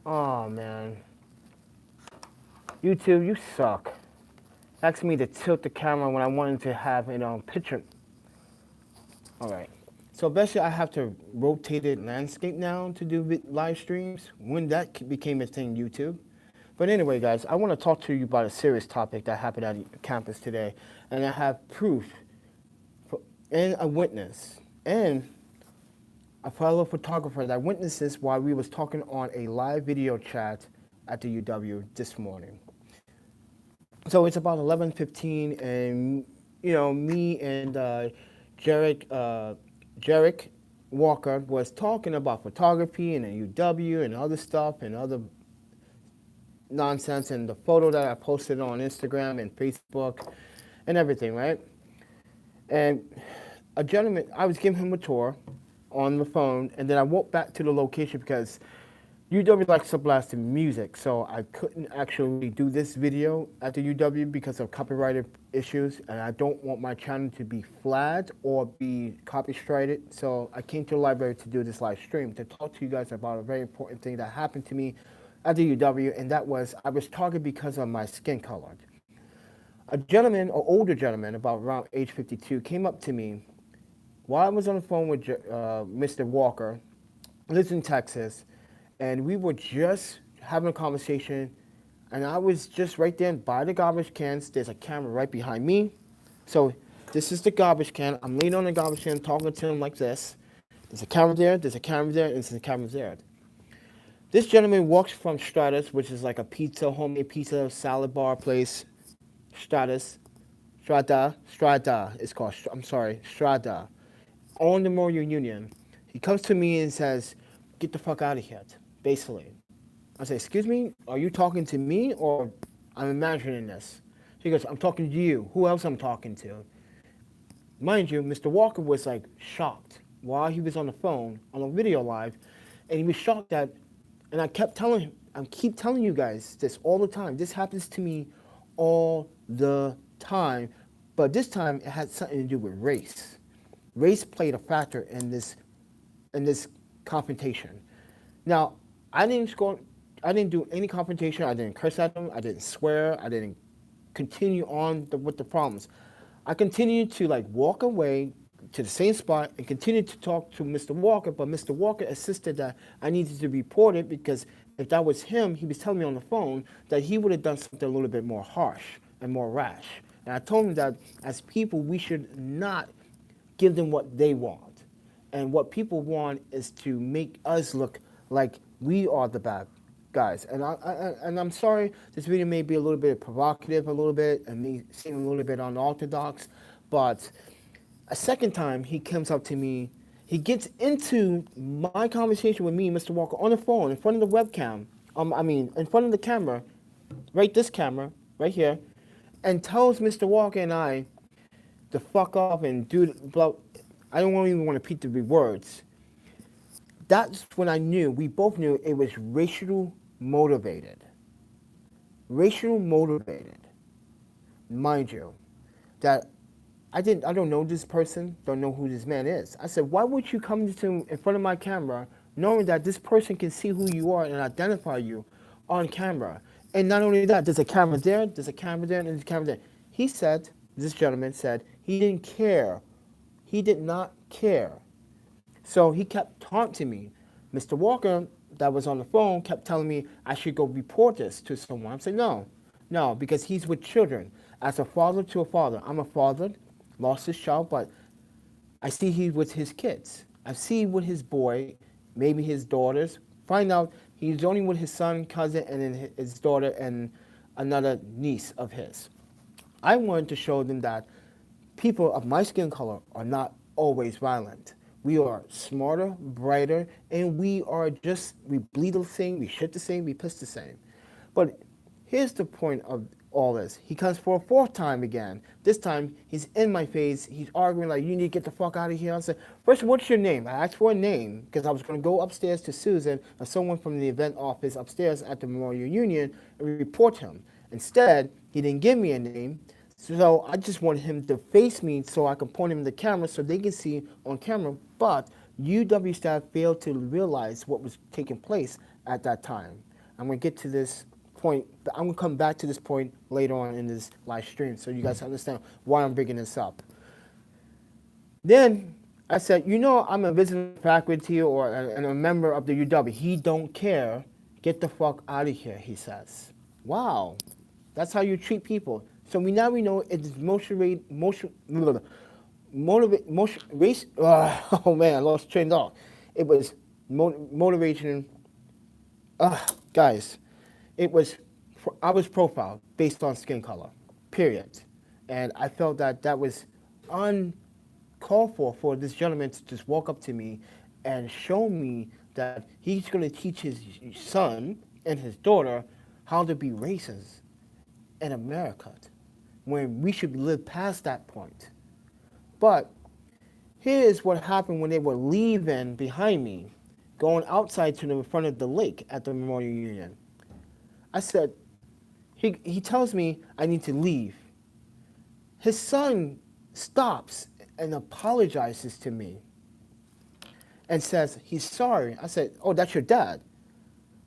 Oh man, YouTube, you suck. Asking me to tilt the camera when I wanted to have it on picture. All right. So basically, I have to rotate it landscape now to do live streams. When that became a thing, YouTube. But anyway, guys, I want to talk to you about a serious topic that happened at campus today, and I have proof and a witness and a fellow photographer that witnessed this while we was talking on a live video chat at the UW this morning. So it's about 11:15, and me and Jarek Walker was talking about photography and the UW and other stuff and other nonsense and the photo that I posted on Instagram and Facebook and everything, right? And a gentleman, I was giving him a tour on the phone, and then I walked back to the location because UW likes to blast the music, so I couldn't actually do this video at the UW because of copyrighted issues, and I don't want my channel to be flagged or be copyrighted. So I came to the library to do this live stream to talk to you guys about a very important thing that happened to me at the UW, and that was I was targeted because of my skin color. A gentleman, an older gentleman, about around age 52, came up to me while I was on the phone with Mr. Walker, lives in Texas, and we were just having a conversation, and I was just right there by the garbage cans. There's a camera right behind me. So this is the garbage can. I'm leaning on the garbage can talking to him like this. There's a camera there, there's a camera there, and there's a camera there. This gentleman walks from Stratus, which is like a pizza, homemade pizza, salad bar place. Strata, it's called, I'm sorry, Strata, on the Memorial Union. He comes to me and says, "Get the fuck out of here," basically. I say, "Excuse me, are you talking to me or I'm imagining this?" He goes, "I'm talking to you. Who else I'm talking to?" Mind you, Mr. Walker was like shocked while he was on the phone, on a video live, and he was shocked that, and I kept telling him, I keep telling you guys this all the time. This happens to me all the time, but this time it had something to do with race. Race played a factor in this confrontation. Now, I didn't do any confrontation. I didn't curse at him. I didn't swear. I didn't continue on with the problems. I continued to like walk away to the same spot and continue to talk to Mr. Walker, but Mr. Walker insisted that I needed to report it because if that was him, he was telling me on the phone that he would have done something a little bit more harsh and more rash. And I told him that as people, we should not give them what they want. And what people want is to make us look like we are the bad guys. And I'm sorry, this video may be a little bit provocative, a little bit, and me seem a little bit unorthodox, but a second time he comes up to me, he gets into my conversation with me, Mr. Walker, on the phone, in front of the webcam, in front of the camera, this camera, right here, and tells Mr. Walker and I to fuck off and do, I don't even want to repeat the words. That's when I knew, we both knew it was racial motivated. Racial motivated. Mind you, that I don't know this person, don't know who this man is. I said, why would you come in front of my camera knowing that this person can see who you are and identify you on camera? And not only that, there's a camera there, there's a camera there, and there's a camera there. He said, this gentleman said, he didn't care. He did not care. So he kept taunting me. Mr. Walker, that was on the phone, kept telling me I should go report this to someone. I said, no, because he's with children. As a father to a father, I'm a father, lost his child, but I see he's with his kids. I see with his boy, maybe his daughters. Find out he's only with his son, cousin, and then his daughter and another niece of his. I wanted to show them that people of my skin color are not always violent. We are smarter, brighter, and we bleed the same, we shit the same, we piss the same. But here's the point of all this. He comes for a fourth time again. This time, he's in my face. He's arguing like, you need to get the fuck out of here. I said, first, what's your name? I asked for a name because I was going to go upstairs to Susan or someone from the event office upstairs at the Memorial Union and report him. Instead, he didn't give me a name. So I just wanted him to face me so I can point him in the camera so they can see on camera. But UW staff failed to realize what was taking place at that time. I'm going to get to this point, but I'm going to come back to this point later on in this live stream so you guys understand why I'm bringing this up. Then I said, I'm a visiting faculty or a member of the UW. He don't care. Get the fuck out of here, he says. Wow, that's how you treat people. So we know it is race. Oh man, I lost train of thought. It was motivation. Guys, I was profiled based on skin color, period. And I felt that was uncalled for this gentleman to just walk up to me and show me that he's going to teach his son and his daughter how to be racist in America, when we should live past that point. But here's what happened when they were leaving behind me, going outside to the front of the lake at the Memorial Union. I said, he tells me I need to leave. His son stops and apologizes to me and says he's sorry. I said, oh, that's your dad.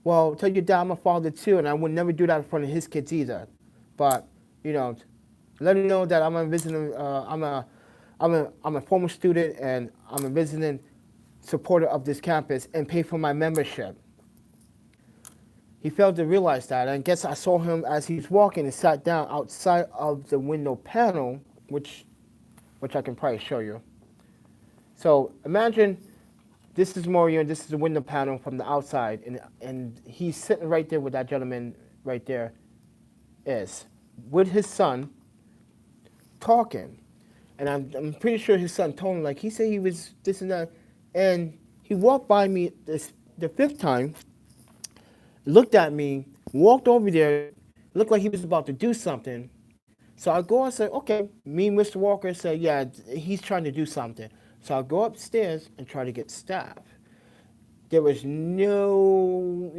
Well, tell your dad I'm a father too, and I would never do that in front of his kids either. But, let him know that I'm a visiting, I'm a former student and I'm a visiting supporter of this campus and pay for my membership. He failed to realize that, and I guess I saw him as he's walking and sat down outside of the window panel, which I can probably show you. So imagine this is Mario, and this is the window panel from the outside, and he's sitting right there with that gentleman right there with his son talking. And I'm pretty sure his son told him, like, he said he was this and that. And he walked by me the fifth time, looked at me, walked over there, looked like he was about to do something. So I go and say, okay, me and Mr. Walker said, yeah, he's trying to do something. So I go upstairs and try to get staff. There was no,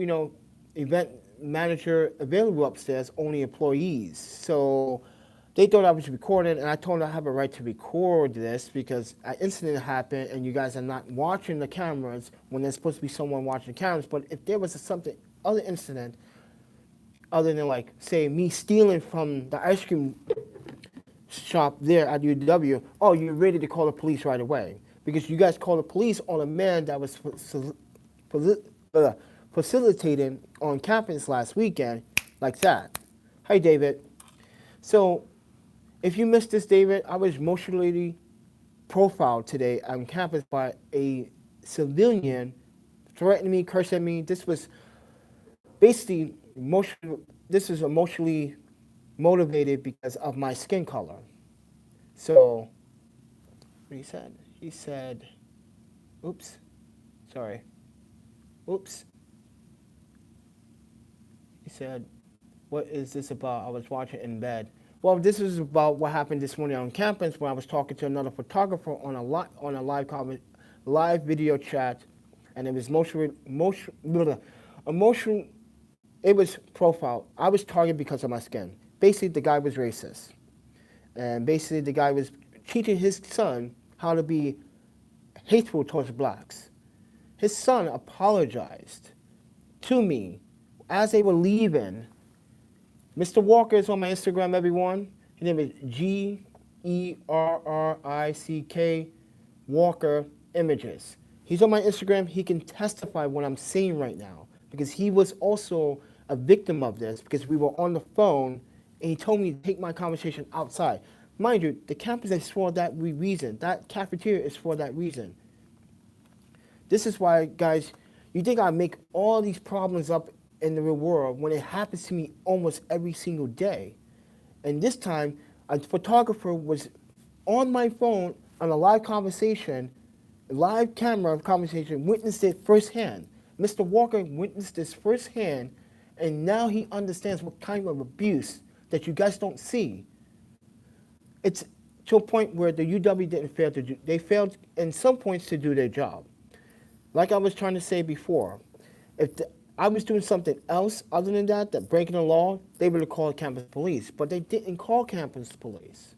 event manager available upstairs, only employees. So they thought I was recording, and I told them I have a right to record this because an incident happened and you guys are not watching the cameras when there's supposed to be someone watching the cameras. But if there was other incident, other than, like, say, me stealing from the ice cream shop there at UW, oh, you're ready to call the police right away. Because you guys called the police on a man that was facilitating on campus last weekend, like that. Hi, David. So, if you missed this, David, I was emotionally profiled today on campus by a civilian threatening me, cursing me. This was basically emotionally motivated because of my skin color. So, what he said? He said, oops, sorry, oops. He said, what is this about? I was watching in bed. Well, this is about what happened this morning on campus when I was talking to another photographer on a live video chat, and it was emotional. It was profile. I was targeted because of my skin. Basically, the guy was racist, and basically the guy was teaching his son how to be hateful towards blacks. His son apologized to me as they were leaving. Mr. Walker is on my Instagram, everyone. His name is Gerrick Walker Images. He's on my Instagram. He can testify what I'm saying right now because he was also a victim of this because we were on the phone and he told me to take my conversation outside. Mind you, the campus is for that reason. That cafeteria is for that reason. This is why, guys, you think I make all these problems up in the real world when it happens to me almost every single day. And this time, a photographer was on my phone on a live conversation, live camera conversation, witnessed it firsthand. Mr. Walker witnessed this firsthand, and now he understands what kind of abuse that you guys don't see. It's to a point where the UW didn't fail to do, they failed in some points to do their job. Like I was trying to say before, if I was doing something else other than that breaking the law, they would have called campus police. But they didn't call campus police.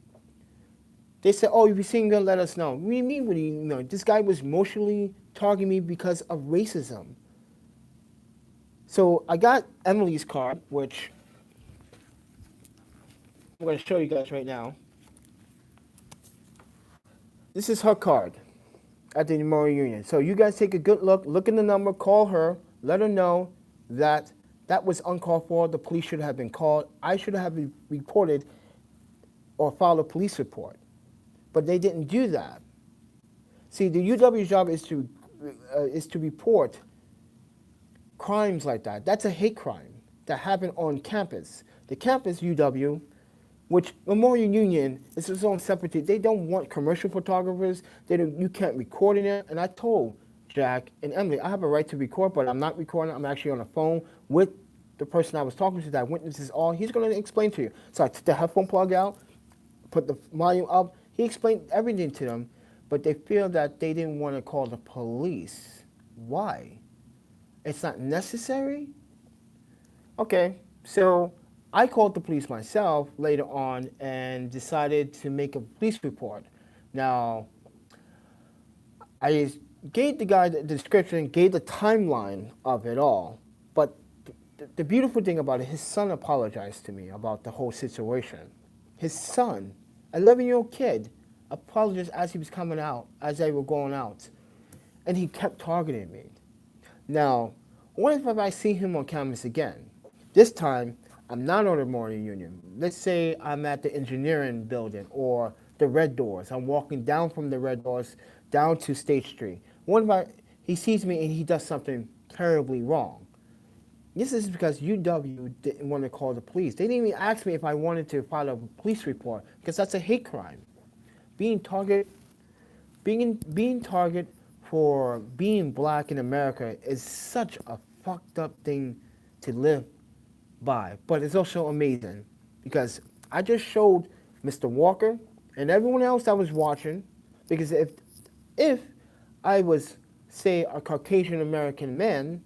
They said, oh, if you see him, let us know. What do you mean? What do you know? This guy was emotionally targeting me because of racism. So I got Emily's card, which I'm going to show you guys right now. This is her card at the Memorial Union. So you guys take a good look in the number, call her, let her know that that was uncalled for. The police should have been called. I should have reported or filed a police report. But they didn't do that. See, the UW's job is to report crimes like that. That's a hate crime that happened on campus. The campus UW, which Memorial Union is its own separate. They don't want commercial photographers. You can't record in it. And I told Jack and Emily, I have a right to record, but I'm not recording. I'm actually on the phone with the person I was talking to that witnesses all. He's going to explain to you. So I took the headphone plug out, put the volume up. He explained everything to them, but they feel that they didn't want to call the police. Why? It's not necessary? Okay, so I called the police myself later on and decided to make a police report. Now, I gave the guy the description, gave the timeline of it all, but the beautiful thing about it, his son apologized to me about the whole situation. His son, 11-year-old kid, apologized as he was coming out, as they were going out, and he kept targeting me. Now, what if I see him on campus again? This time, I'm not on the Memorial Union. Let's say I'm at the engineering building or the Red Doors. I'm walking down from the Red Doors down to State Street. What if he sees me and he does something terribly wrong? This is because UW didn't want to call the police. They didn't even ask me if I wanted to file a police report because that's a hate crime. Being target for being black in America is such a fucked up thing to live by. But it's also amazing because I just showed Mr. Walker and everyone else that was watching, because if I was, say, a Caucasian American man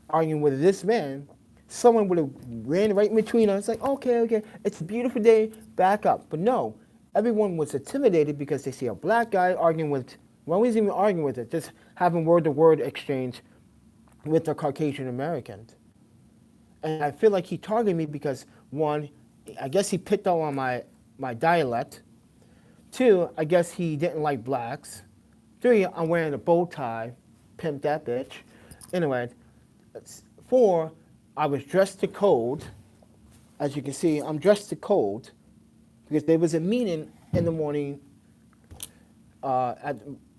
arguing with this man, someone would have ran right in between us like, okay, it's a beautiful day, back up. But no, everyone was intimidated because they see a black guy arguing with, well, he's even arguing with it, just having word-to-word exchange with a Caucasian American. And I feel like he targeted me because, one, I guess he picked up on my dialect. Two, I guess he didn't like blacks. Three, I'm wearing a bow tie, pimp that bitch. Anyway, 4, I was dressed to code. As you can see, I'm dressed to code because there was a meeting in the morning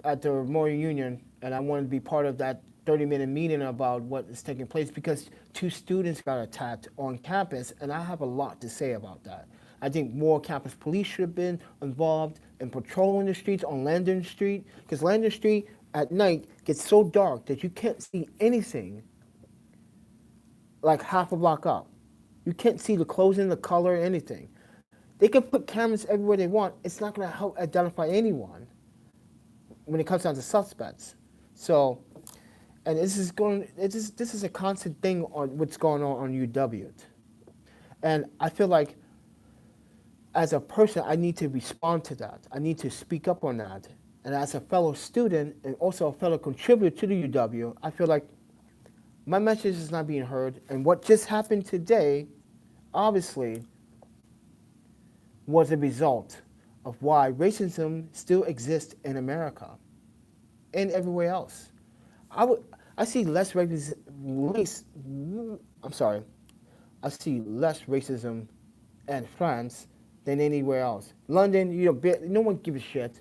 at the Memorial Union, and I wanted to be part of that 30-minute meeting about what is taking place because 2 students got attacked on campus, and I have a lot to say about that. I think more campus police should have been involved in patrolling the streets on Landon Street, because Landon Street at night gets so dark that you can't see anything like half a block up. You can't see the clothing, the color, anything. They can put cameras everywhere they want. It's not going to help identify anyone when it comes down to suspects. So, and this is a constant thing on what's going on UW. And I feel like as a person, I need to respond to that. I need to speak up on that. And as a fellow student and also a fellow contributor to the UW, I feel like my message is not being heard. And what just happened today, obviously, was a result of why racism still exists in America and everywhere else. I see less racism in France than anywhere else. London, no one gives a shit.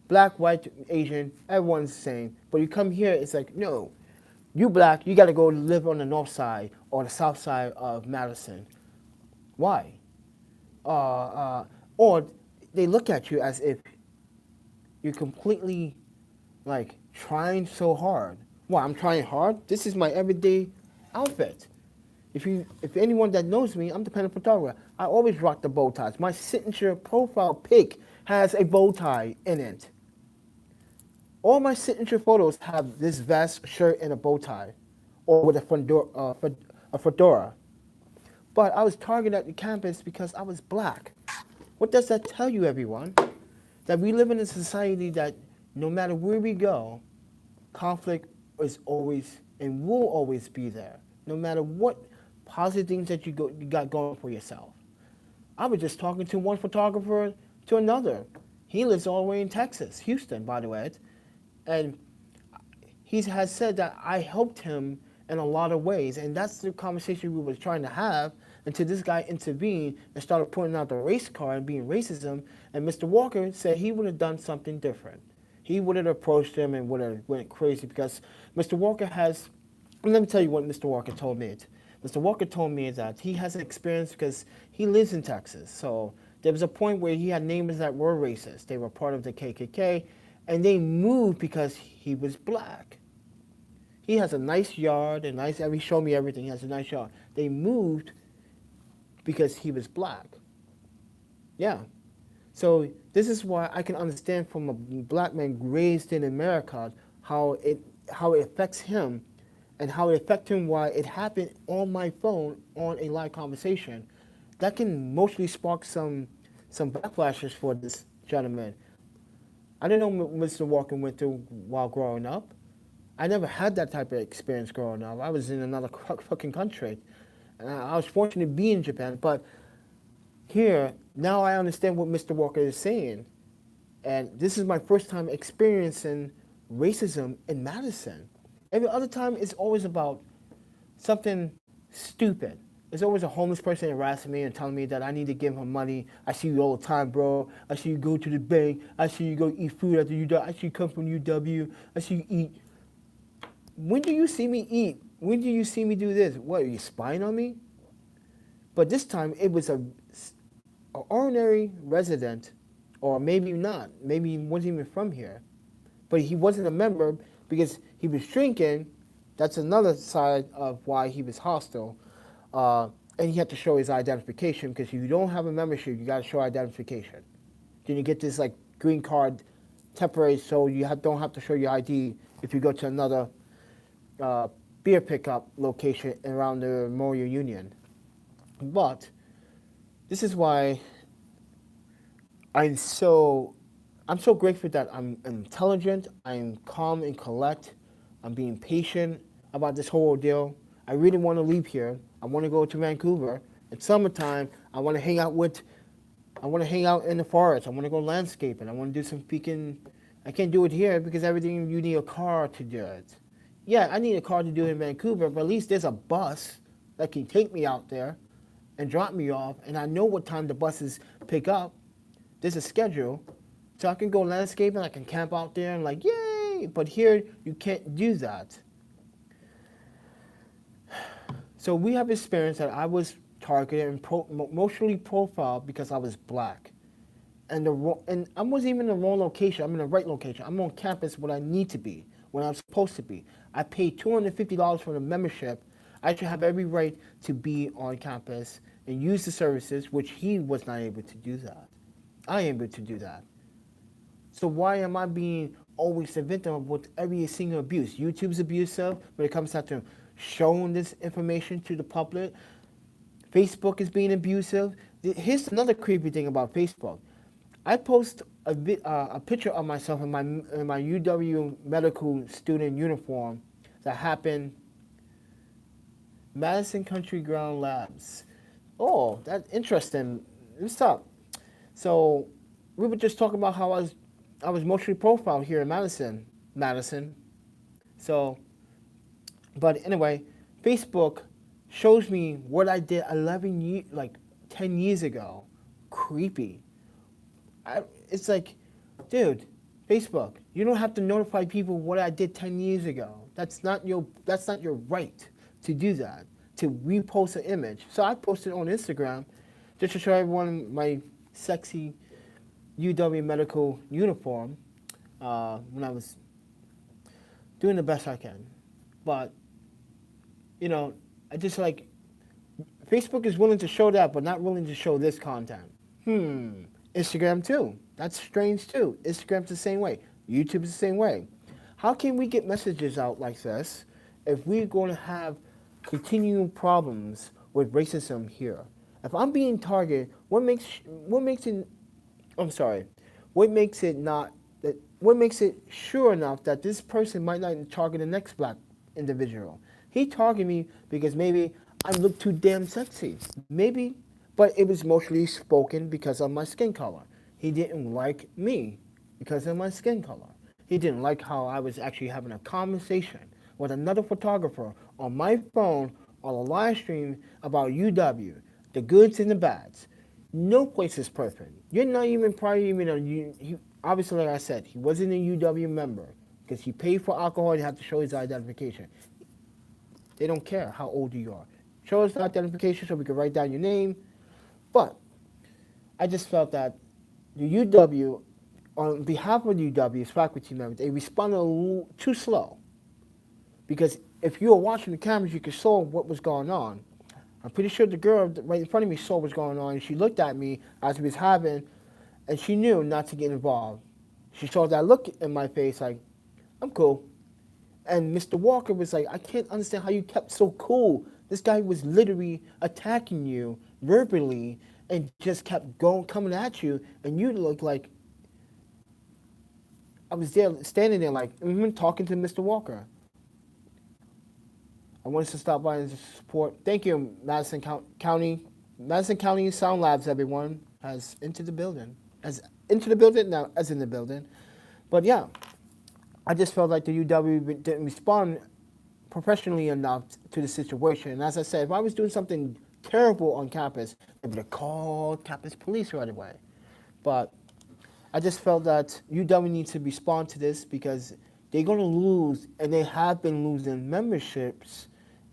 Black, white, Asian, everyone's the same. But you come here, it's like, no, you black, you got to go live on the north side or the south side of Madison. Why? Or they look at you as if you're completely like trying so hard. Well, I'm trying hard. This is my everyday outfit. If anyone that knows me, I'm the ThePandaPhotographer. I always rock the bow ties. My signature profile pic has a bow tie in it. All my signature photos have this vest, shirt, and a bow tie, or with a fedora. But I was targeted at the campus because I was black. What does that tell you, everyone? That we live in a society that no matter where we go, conflict is always and will always be there, no matter what positive things that you got going for yourself. I was just talking to one photographer to another. He lives all the way in Texas, Houston, by the way, and he has said that I helped him in a lot of ways, and that's the conversation we were trying to have until this guy intervened and started putting out the race card and being racism. And Mr. Walker said he would have done something different. He would have approached him and would have went crazy because Mr. Walker has. And let me tell you what Mr. Walker told me. Mr. Walker told me that he has an experience because he lives in Texas. So there was a point where he had neighbors that were racist. They were part of the KKK, and they moved because he was black. He has a nice yard, and he showed me everything. He has a nice yard. They moved because he was black. Yeah. So this is why I can understand from a black man raised in America how it affects him and how it affected him, why it happened on my phone on a live conversation. That can mostly spark some backflashes for this gentleman. I didn't know what Mr. Walker went through while growing up. I never had that type of experience growing up. I was in another fucking country. And I was fortunate to be in Japan, but here, now I understand what Mr. Walker is saying. And this is my first time experiencing racism in Madison. Every other time, it's always about something stupid. There's always a homeless person harassing me and telling me that I need to give him money. I see you all the time, bro. I see you go to the bank. I see you go eat food after UW. I see you come from UW. I see you eat. When do you see me eat? When do you see me do this? What, are you spying on me? But this time, it was an ordinary resident, or maybe not. Maybe he wasn't even from here. But he wasn't a member because he was drinking. That's another side of why he was hostile. And he had to show his identification because if you don't have a membership, you got to show identification. Then you get this like green card temporary, so you don't have to show your ID if you go to another beer pickup location around the Memorial Union. But this is why I'm so grateful that I'm intelligent, I'm calm and collect, I'm being patient about this whole ordeal. I really want to leave here. I want to go to Vancouver. It's summertime. I want to hang out in the forest. I want to go landscaping. I want to do some peeking. I can't do it here because everything, you need a car to do it. Yeah, I need a car to do it in Vancouver, but at least there's a bus that can take me out there and drop me off, and I know what time the buses pick up. There's a schedule, so I can go landscaping, I can camp out there and like, yay! But here, you can't do that. So we have experienced that I was targeted and emotionally profiled because I was black. And I wasn't even in the wrong location, I'm in the right location. I'm on campus where I need to be, where I'm supposed to be. I paid $250 for the membership. I should have every right to be on campus and use the services, which he was not able to do that. I am able to do that. So why am I being always the victim with every single abuse? YouTube's abusive when it comes down to showing this information to the public. Facebook is being abusive. Here's another creepy thing about Facebook. I post a picture of myself in my UW medical student uniform that happened Madison Country Ground Labs. Oh, that's interesting. What's up? So we were just talking about how I was mostly profiled here in Madison. So, but anyway, Facebook shows me what I did 10 years ago. Creepy. It's like, dude, Facebook, you don't have to notify people what I did 10 years ago. That's not your right to do that, to repost an image. So I posted on Instagram just to show everyone my sexy UW medical uniform when I was doing the best I can. But, you know, I just like, Facebook is willing to show that, but not willing to show this content. Instagram too. That's strange too. Instagram's the same way. YouTube's the same way. How can we get messages out like this if we're going to have continuing problems with racism here? If I'm being targeted, what makes it sure enough that this person might not target the next black individual. He targeted me because maybe I look too damn sexy. Maybe, but it was mostly spoken because of my skin color. He didn't like me because of my skin color. He didn't like how I was actually having a conversation with another photographer on my phone on a live stream about UW, the goods and the bads. No place is perfect. You're not even probably even obviously, like I said, he wasn't a UW member because he paid for alcohol. He had to show his identification. They don't care how old you are. Show us the identification so we can write down your name. But I just felt that the UW, on behalf of the UW's faculty members, they responded a little too slow. Because if you were watching the cameras, you could saw what was going on. I'm pretty sure the girl right in front of me saw what was going on, and she looked at me as we was having, and she knew not to get involved. She saw that look in my face like, I'm cool. And Mr. Walker was like, I can't understand how you kept so cool. This guy was literally attacking you verbally and just kept coming at you, and you looked like, I was there, standing there like, talking to Mr. Walker. I wanted to stop by and support. Thank you, Madison County. Madison County Sound Labs, everyone, has into the building. Now, as in the building. But yeah, I just felt like the UW didn't respond professionally enough to the situation. And as I said, if I was doing something terrible on campus, they would have called campus police right away. But I just felt that UW needs to respond to this because they're going to lose, and they have been losing memberships,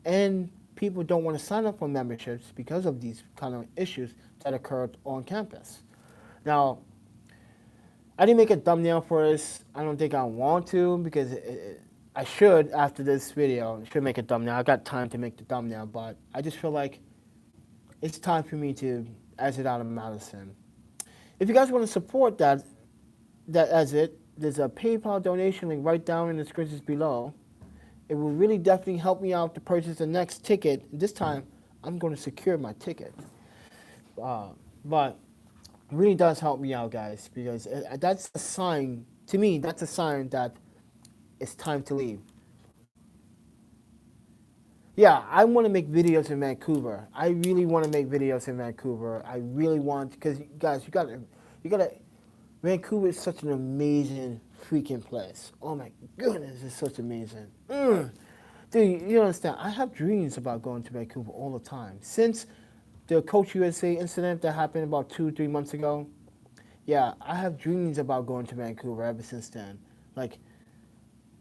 and people don't want to sign up for memberships because of these kind of issues that occurred on campus. Now, I didn't make a thumbnail for this. I don't think I want to because I should, after this video, should make a thumbnail. I got time to make the thumbnail, but I just feel like it's time for me to exit out of Madison. If you guys want to support that exit, there's a PayPal donation link right down in the description below. It will really definitely help me out to purchase the next ticket. This time, I'm going to secure my ticket. But it really does help me out, guys, because that's a sign, to me, that's a sign that it's time to leave. Yeah, I want to make videos in Vancouver. I really want to make videos in Vancouver. I really want, because guys, you gotta, Vancouver is such an amazing freaking place. Oh my goodness, it's such amazing. Dude, you don't understand. I have dreams about going to Vancouver all the time. Since the Coach USA incident that happened about 2-3 months ago, yeah, I have dreams about going to Vancouver ever since then. Like,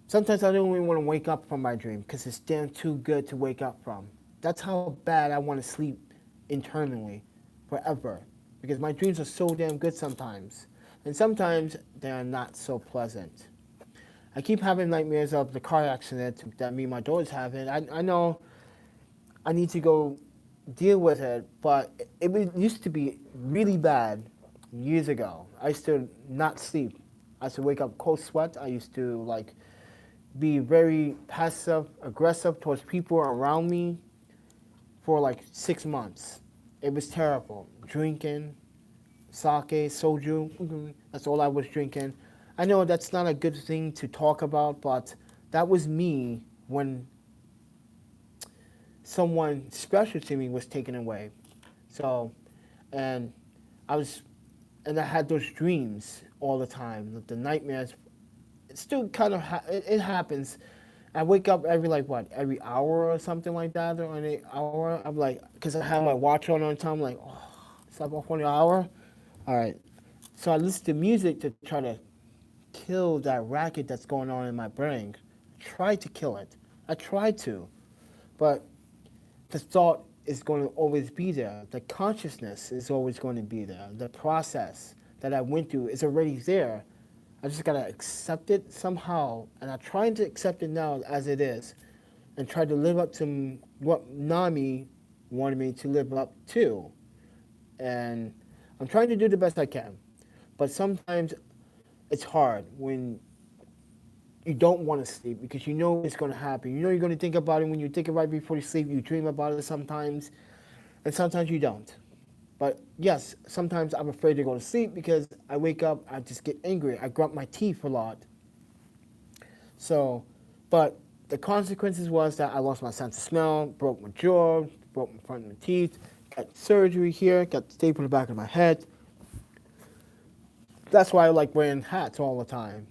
sometimes I don't even want to wake up from my dream because it's damn too good to wake up from. That's how bad I want to sleep internally forever because my dreams are so damn good sometimes. And sometimes they are not so pleasant. I keep having nightmares of the car accident that me and my daughter's having. I know I need to go deal with it, but it used to be really bad years ago. I used to not sleep. I used to wake up cold sweat. I used to like be very passive, aggressive towards people around me for like 6 months. It was terrible. Drinking, sake, soju, that's all I was drinking. I know that's not a good thing to talk about, but that was me when someone special to me was taken away. So, and I had those dreams all the time, the nightmares. It still kind of, it happens. I wake up every hour or something like that, or an hour. I'm like, because I have my watch on time, I'm like, oh, it's up on an hour. All right. So I listen to music to try to kill that racket that's going on in my brain. Try to kill it. I try to. But the thought is going to always be there. The consciousness is always going to be there. The process that I went through is already there. I just got to accept it somehow. And I'm trying to accept it now as it is and try to live up to what Nami wanted me to live up to. And I'm trying to do the best I can. But sometimes it's hard when you don't want to sleep because you know it's going to happen. You know you're going to think about it. When you think it right before you sleep, you dream about it sometimes, and sometimes you don't. But yes, sometimes I'm afraid to go to sleep because I wake up, I just get angry. I grunt my teeth a lot. So, but the consequences was that I lost my sense of smell, broke my jaw, broke my front of my teeth, got surgery here, got stapled in the back of my head. That's why I like wearing hats all the time.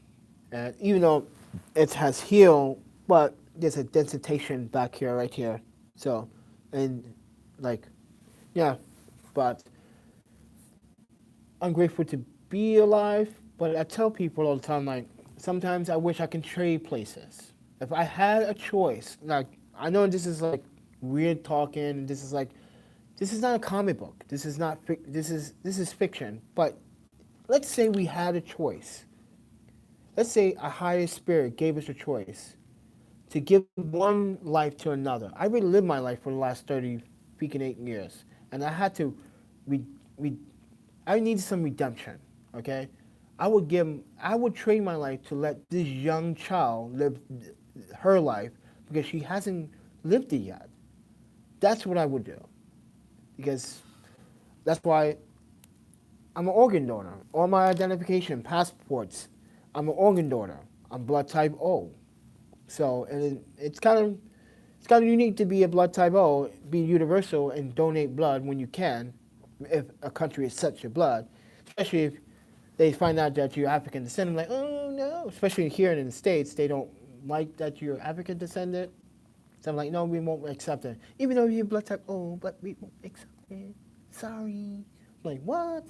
And even though it has healed, but there's a dentation back here, right here. So, and like, yeah, but I'm grateful to be alive. But I tell people all the time, like, sometimes I wish I can trade places. If I had a choice, like, I know this is like weird talking. This is not a comic book. This is not. This is fiction. But let's say we had a choice. Let's say a higher spirit gave us a choice to give one life to another. I already lived my life for the last 30 freaking 8 years, and I had to. I needed some redemption. Okay, I would trade my life to let this young child live her life because she hasn't lived it yet. That's what I would do, because that's why I'm an organ donor. All my identification, passports, I'm an organ donor. I'm blood type O. So, and it's kind of unique to be a blood type O, be universal and donate blood when you can, if a country accepts your blood, especially if they find out that you're African descendant, like, oh no, especially here in the States, they don't like that you're African descendant. So I'm like, no, we won't accept it. Even though you're blood type O, but we won't accept it. Sorry. I'm like, what?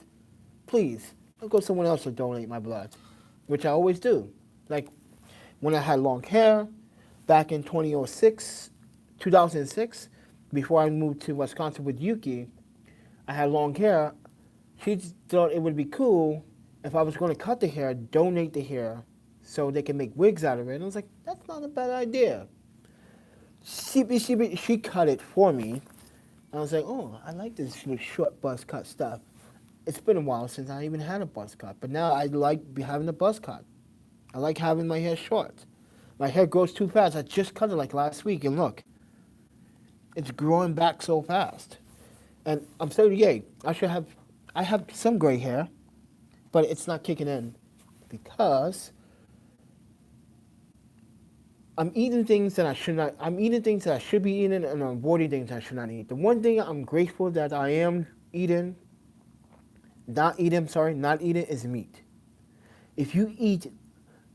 Please, I'll go someone else to donate my blood, which I always do. Like, when I had long hair, back in 2006, before I moved to Wisconsin with Yuki, I had long hair. She thought it would be cool if I was going to cut the hair, donate the hair, so they can make wigs out of it. And I was like, that's not a bad idea. She cut it for me. I was like, oh, I like this short buzz cut stuff. It's been a while since I even had a buzz cut, but now I like having a buzz cut. I like having my hair short. My hair grows too fast. I just cut it like last week, and look, it's growing back so fast. And I'm 38. I have some gray hair, but it's not kicking in because I'm eating things that I should not. I'm eating things that I should be eating, and I'm avoiding things I should not eat. The one thing I'm grateful that I am not eating is meat. If you eat,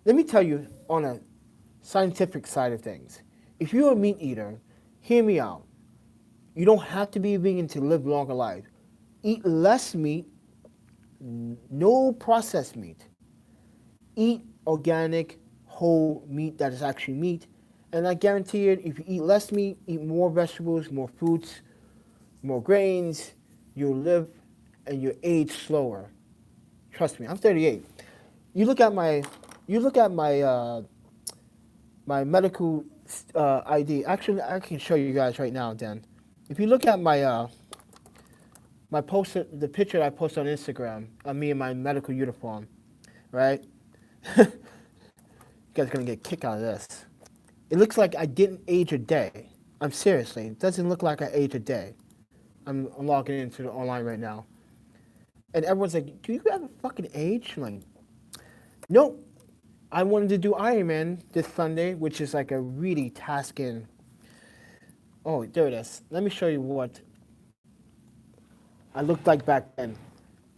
let me tell you on a scientific side of things. If you're a meat eater, hear me out. You don't have to be a vegan to live longer life. Eat less meat, no processed meat. Eat organic, whole meat that is actually meat. And I guarantee it, if you eat less meat, eat more vegetables, more fruits, more grains, you'll live and you'll age slower. Trust me, I'm 38. You look at my my medical ID. Actually, I can show you guys right now, Dan. If you look at my my post, the picture that I post on Instagram of me in my medical uniform, right? You guys are gonna get a kick out of this. It looks like I didn't age a day. I'm seriously. It doesn't look like I aged a day. I'm logging into the online right now, and everyone's like, "Do you have a fucking age?" I'm like, nope. I wanted to do Ironman this Sunday, which is like a really tasking. Oh, there it is. Let me show you what I looked like back then.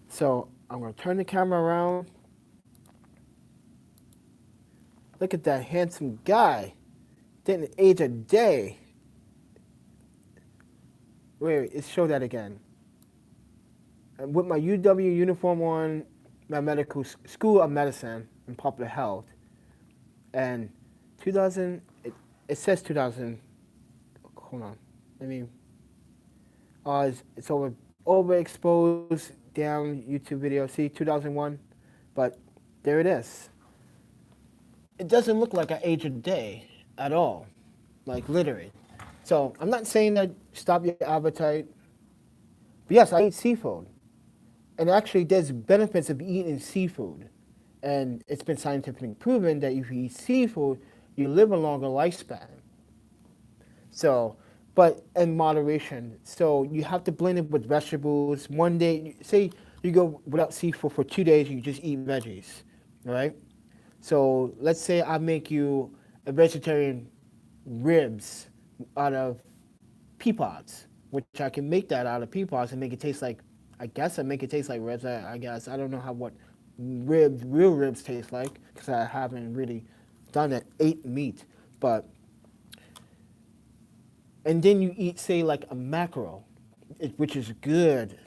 So I'm gonna turn the camera around. Look at that handsome guy. Didn't age a day. Wait, let's show that again. And with my UW uniform on, my medical school of medicine and public health, and 2000. It says 2000. Hold on. I mean, it's overexposed down YouTube video. See 2001, but there it is. It doesn't look like I age a day at all, like literally. So I'm not saying that stop your appetite. But yes, I eat seafood. And actually, there's benefits of eating seafood. And it's been scientifically proven that if you eat seafood, you live a longer lifespan. So, but in moderation. So you have to blend it with vegetables. One day, say you go without seafood for 2 days, you just eat veggies, all right? So let's say I make you a vegetarian ribs out of pea pods, which I can make that out of pea pods and make it taste like, I guess I make it taste like ribs. I guess I don't know how what real ribs taste like because I haven't really done it, ate meat, but and then you eat say like a mackerel, which is good,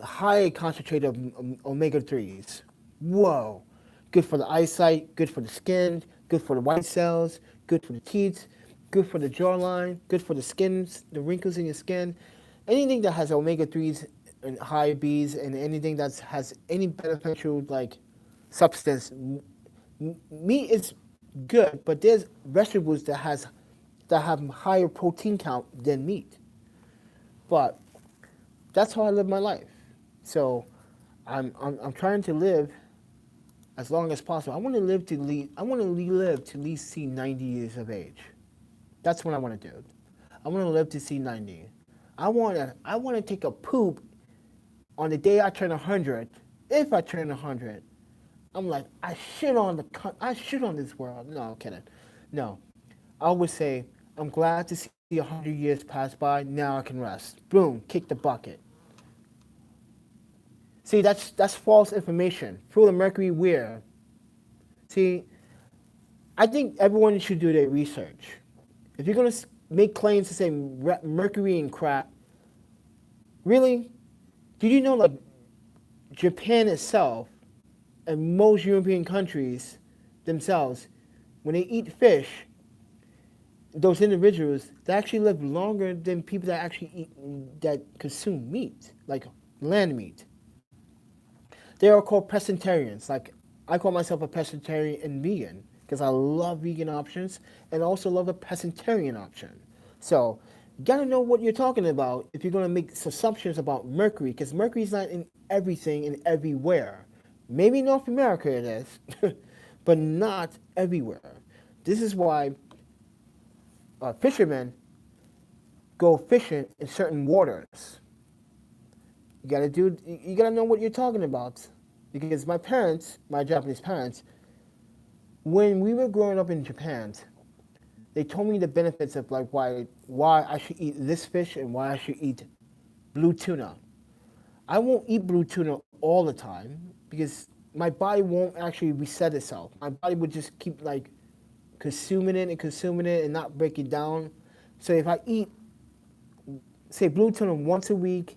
high concentrate of omega 3s. Whoa, good for the eyesight, good for the skin, good for the white cells, good for the teeth, good for the jawline, good for the skin, the wrinkles in your skin. Anything that has omega 3s and high Bs and anything that has any beneficial like substance, meat is good, but there's vegetables that have higher protein count than meat. But that's how I live my life. So I'm trying to live as long as possible. I want to live to at least see 90 years of age. That's what I want to do. I want to live to see 90. I want to take a poop on the day I turn 100. If I turn 100, I'm like, I shit on this world. No, I'm kidding. No, I would say I'm glad to see 100 years pass by. Now I can rest. Boom, kick the bucket. See, that's false information. Through the mercury where? See, I think everyone should do their research. If you're gonna make claims to say mercury and crap, really? Did you know like Japan itself and most European countries themselves, when they eat fish, those individuals, they actually live longer than people that actually that consume meat, like land meat. They are called pescatarians. Like I call myself a pescatarian and vegan because I love vegan options and also love a pescatarian option. So you gotta know what you're talking about if you're gonna make assumptions about mercury, because mercury is not in everything and everywhere. Maybe North America it is, but not everywhere. This is why fishermen go fishing in certain waters. You gotta know what you're talking about, because my parents, my Japanese parents, when we were growing up in Japan, they told me the benefits of like why I should eat this fish and why I should eat blue tuna. I won't eat blue tuna all the time because my body won't actually reset itself. My body would just keep like consuming it and not break it down. So if I eat, say, blue tuna once a week,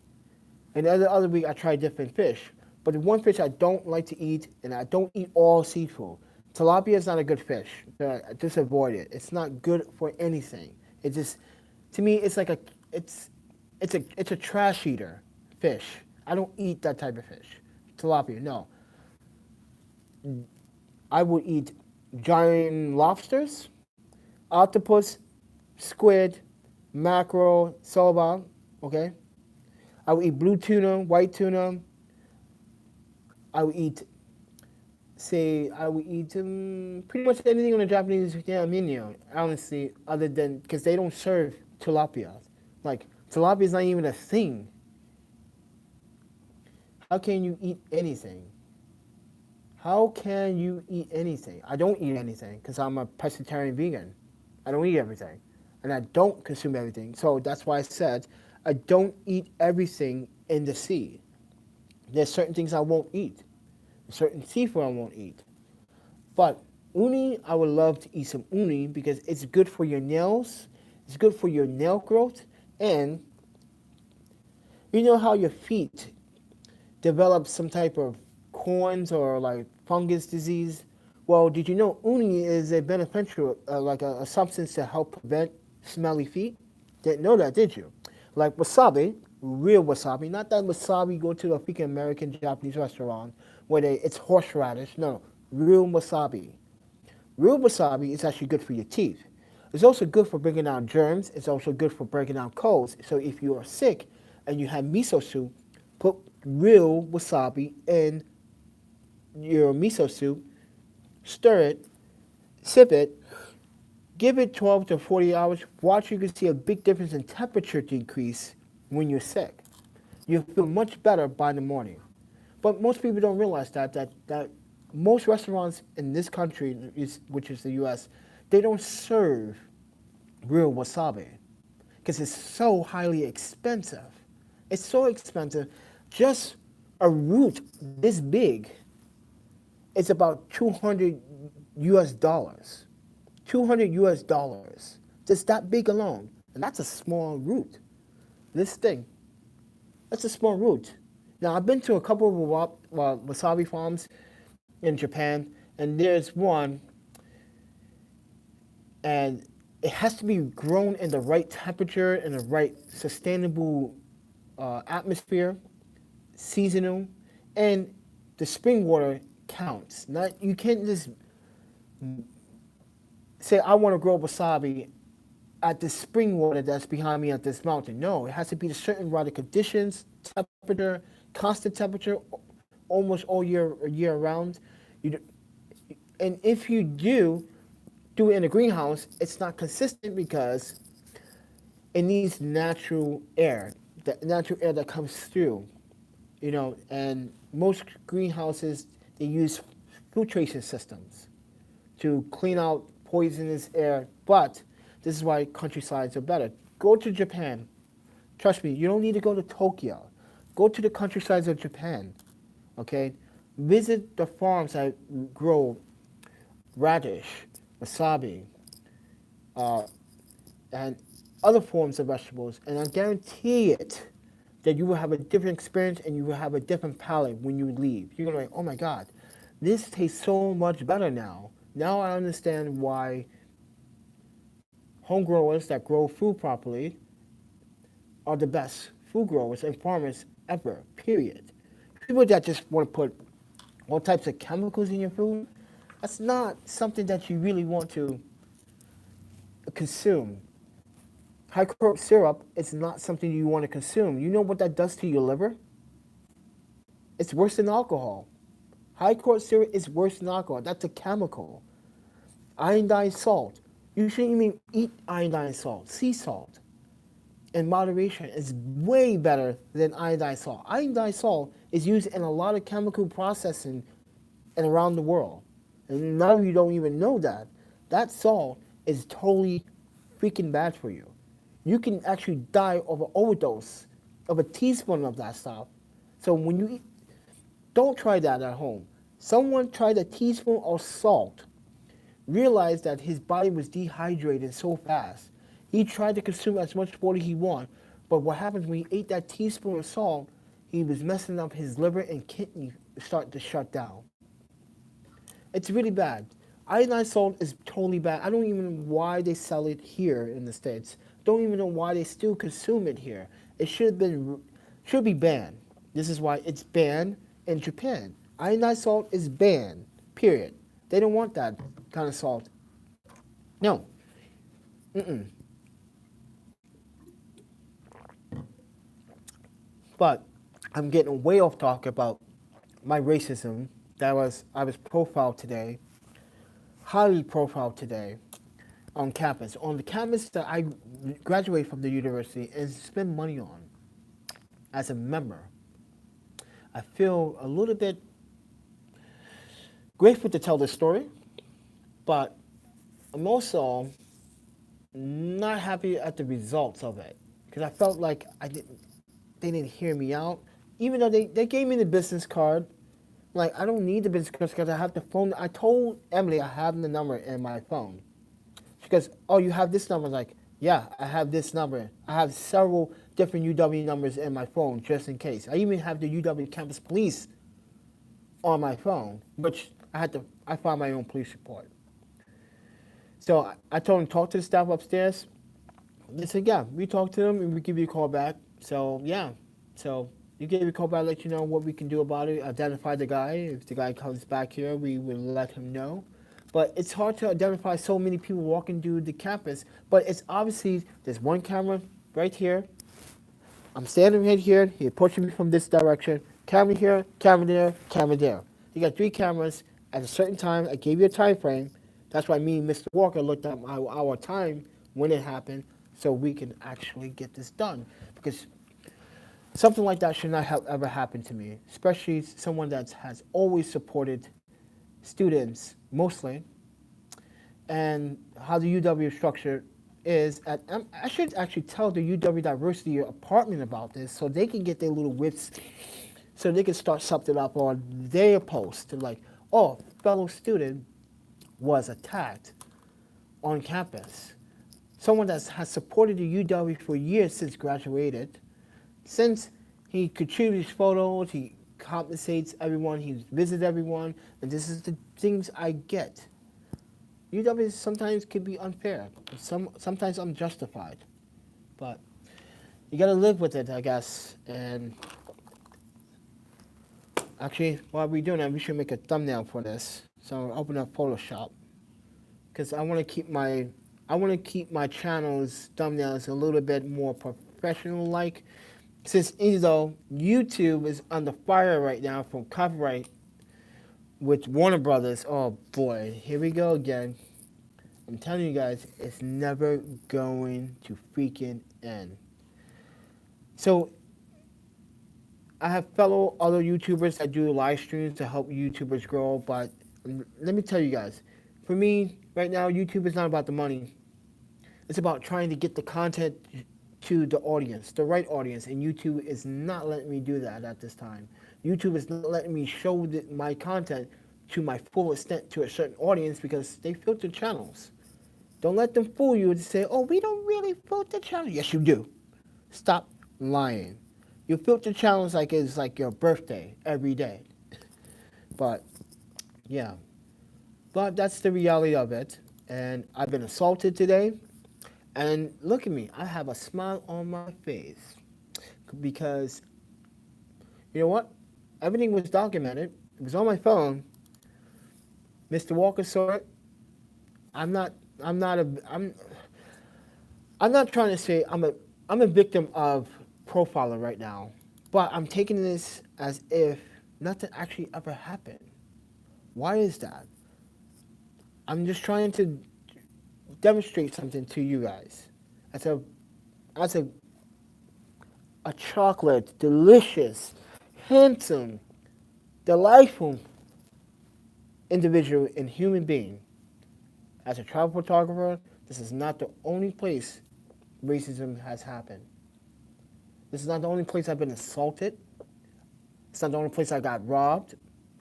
and the other week I try different fish. But the one fish I don't like to eat, and I don't eat all seafood. Tilapia is not a good fish. Just avoid it. It's not good for anything. It just, to me, it's like it's a trash eater fish. I don't eat that type of fish. Tilapia, no. I would eat giant lobsters, octopus, squid, mackerel, soba, okay? I would eat blue tuna, white tuna. I would eat pretty much anything on the Japanese menu, honestly, other than, because they don't serve tilapia. Like, tilapia is not even a thing. How can you eat anything? How can you eat anything? I don't eat anything because I'm a pescatarian vegan. I don't eat everything. And I don't consume everything. So that's why I said I don't eat everything in the sea. There's certain things I won't eat. Certain seafood I won't eat. But uni, I would love to eat some uni because it's good for your nails. It's good for your nail growth. And you know how your feet develop some type of corns or like fungus disease? Well, did you know uni is a beneficial, like a substance to help prevent smelly feet? Didn't know that, did you? Like wasabi, real wasabi, not that wasabi you go to a freaking American Japanese restaurant where it's horseradish. No, real wasabi. Real wasabi is actually good for your teeth. It's also good for breaking down germs. It's also good for breaking down colds. So if you are sick and you have miso soup, put real wasabi in your miso soup, stir it, sip it, give it 12 to 40 hours. Watch, you can see a big difference in temperature decrease when you're sick. You feel much better by the morning. But most people don't realize that most restaurants in this country, which is the U.S., they don't serve real wasabi because it's so highly expensive. It's so expensive. Just a root this big is about 200 US dollars. 200 US dollars. Just that big alone. And that's a small root. This thing, that's a small root. Now, I've been to a couple of wasabi farms in Japan, and there's one, and it has to be grown in the right temperature, in the right sustainable atmosphere, seasonal, and the spring water counts. Not, you can't just say, I want to grow wasabi at the spring water that's behind me at this mountain. No, it has to be the certain weather conditions, temperature, constant temperature, almost all year round. And if you do it in a greenhouse, it's not consistent because it needs natural air, the natural air that comes through, and most greenhouses, they use filtration systems to clean out poisonous air, but this is why countrysides are better. Go to Japan. Trust me, you don't need to go to Tokyo. Go to the countrysides of Japan, okay? Visit the farms that grow radish, wasabi, and other forms of vegetables, and I guarantee it that you will have a different experience and you will have a different palate when you leave. You're gonna be like, oh my God, this tastes so much better now. Now I understand why home growers that grow food properly are the best food growers and farmers ever, period. People that just want to put all types of chemicals in your food, that's not something that you really want to consume. High corp syrup is not something you want to consume. You know what that does to your liver? It's worse than alcohol. High corp syrup is worse than alcohol. That's a chemical. Iodized salt. You shouldn't even eat iodized salt. Sea salt, in moderation, is way better than iodized salt. Iodized salt is used in a lot of chemical processing and around the world. And now you don't even know that. That salt is totally freaking bad for you. You can actually die of an overdose of a teaspoon of that stuff. So when you eat, don't try that at home. Someone tried a teaspoon of salt, realized that his body was dehydrated so fast. He tried to consume as much water he wanted, but what happens when he ate that teaspoon of salt, he was messing up his liver and kidney started to shut down. It's really bad. Iodine salt is totally bad. I don't even know why they sell it here in the States. Don't even know why they still consume it here. It should be banned. This is why it's banned in Japan. Iodine salt is banned, period. They don't want that kind of salt. No. But I'm getting way off talk about my racism that I was profiled today, highly profiled today on campus. On the campus that I graduated from the university and spend money on as a member. I feel a little bit grateful to tell this story, but I'm also not happy at the results of it because I felt like they didn't hear me out, even though they gave me the business card. Like, I don't need the business card because I have the phone. I told Emily I have the number in my phone. She goes, oh, you have this number? I'm like, yeah, I have this number. I have several different UW numbers in my phone just in case. I even have the UW campus police on my phone, which I filed my own police report. So I told him, talk to the staff upstairs. They said, yeah, we talked to them and we give you a call back. So, yeah. So you gave me a call back, let you know what we can do about it, identify the guy. If the guy comes back here, we will let him know. But it's hard to identify so many people walking through the campus. But it's obviously, there's one camera right here. I'm standing right here. He's pushing me from this direction. Camera here, camera there, camera there. You got 3 cameras at a certain time. I gave you a time frame. That's why me and Mr. Walker looked at our time when it happened so we can actually get this done. Because something like that should not have ever happened to me, especially someone that has always supported students, mostly, and how the UW structure is. I should actually tell the UW Diversity Department about this so they can get their little whips, so they can start something up on their post. Like, oh, fellow student was attacked on campus. Someone that has supported the UW for years since graduated. Since he contributes photos, he compensates everyone, he visits everyone, and this is the things I get. UW sometimes can be unfair. Sometimes unjustified. But you gotta live with it, I guess. And actually, while we're doing that, we should make a thumbnail for this. So I'll open up Photoshop. Because I wanna keep my channel's thumbnails a little bit more professional like. Since though YouTube is under fire right now from copyright with Warner Brothers, oh boy, here we go again. I'm telling you guys, it's never going to freaking end. So I have fellow other YouTubers that do live streams to help YouTubers grow, but let me tell you guys, for me, right now, YouTube is not about the money. It's about trying to get the content to the audience, the right audience, and YouTube is not letting me do that at this time. YouTube is not letting me show my content to my full extent to a certain audience because they filter channels. Don't let them fool you to say, oh, we don't really filter channels. Yes, you do. Stop lying. You filter channels like it's like your birthday every day. But, yeah. But that's the reality of it. And I've been assaulted today. And look at me, I have a smile on my face because, you know what? Everything was documented. It was on my phone. Mr. Walker saw it. I'm not trying to say I'm a victim of profiling right now, but I'm taking this as if nothing actually ever happened. Why is that? I'm just trying to demonstrate something to you guys as a chocolate, delicious, handsome, delightful individual and human being. As a travel photographer, this is not the only place racism has happened. This is not the only place I've been assaulted. It's not the only place I got robbed.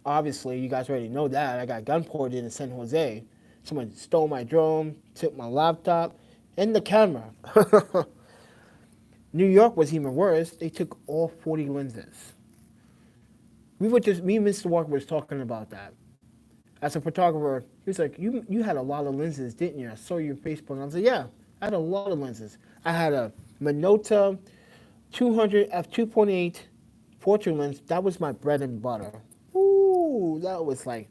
Obviously, you guys already know that. I got gun pointed in San Jose. Someone stole my drone, took my laptop, and the camera. New York was even worse. They took all 40 lenses. Me and Mr. Walker was talking about that. As a photographer, he was like, you had a lot of lenses, didn't you? I saw you on Facebook. And I was like, yeah, I had a lot of lenses. I had a Minolta 200 f2.8 portrait lens. That was my bread and butter. Ooh, that was like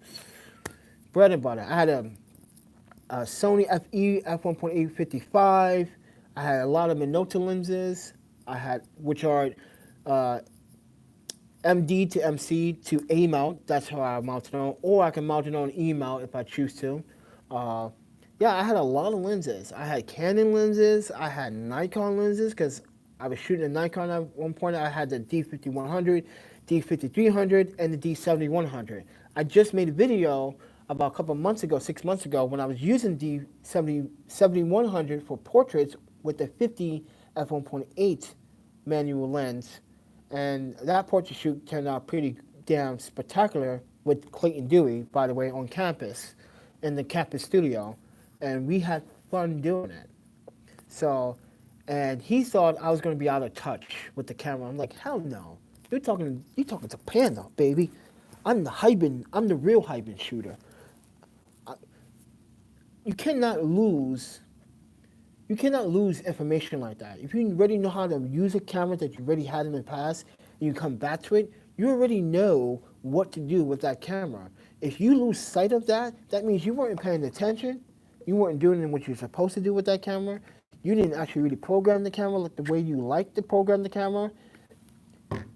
bread and butter. I had a Sony FE f1.855. I had a lot of Minolta lenses. I had, which are MD to MC to A mount. That's how I mount it on. Or I can mount it on E mount if I choose to. Yeah, I had a lot of lenses. I had Canon lenses. I had Nikon lenses because I was shooting a Nikon at one point. I had the D5100, D5300, and the D7100. I just made a video about a couple months ago, 6 months ago, when I was using D7100 for portraits with the 50 f1.8 manual lens. And that portrait shoot turned out pretty damn spectacular with Clayton Dewey, by the way, on campus, in the campus studio. And we had fun doing it. So, and he thought I was going to be out of touch with the camera. I'm like, hell no. You're talking to Panda, baby. I'm the real Hyben shooter. You cannot lose information like that. If you already know how to use a camera that you already had in the past, and you come back to it, you already know what to do with that camera. If you lose sight of that, that means you weren't paying attention, you weren't doing what you're supposed to do with that camera, you didn't actually really program the camera like the way you like to program the camera.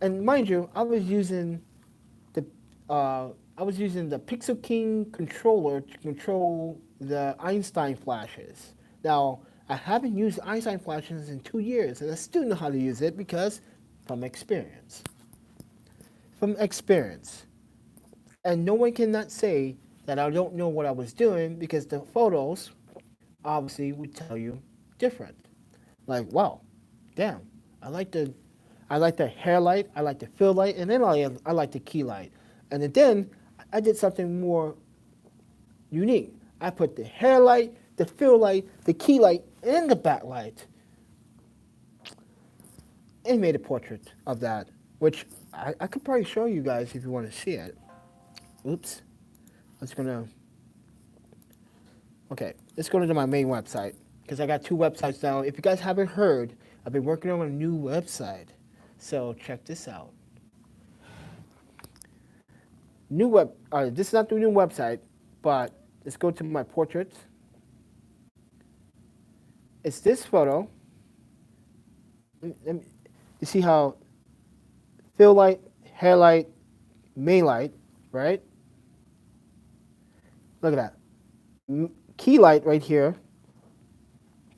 And mind you, I was using the Pixel King controller to control the Einstein flashes. Now, I haven't used Einstein flashes in 2 years, and I still know how to use it because from experience. From experience. And no one cannot say that I don't know what I was doing because the photos obviously would tell you different. Like, wow, damn, I like the I like the hair light, I like the fill light, and then I like the key light. And then I did something more unique. I put the hair light, the fill light, the key light, and the backlight, and made a portrait of that, which I could probably show you guys if you want to see it. Oops. Let's gonna Okay, let's go to my main website because I got two websites now. If you guys haven't heard, I've been working on a new website. So check this out. This is not the new website, but let's go to my portraits. It's this photo. You see how fill light, hair light, main light, right? Look at that. Key light right here.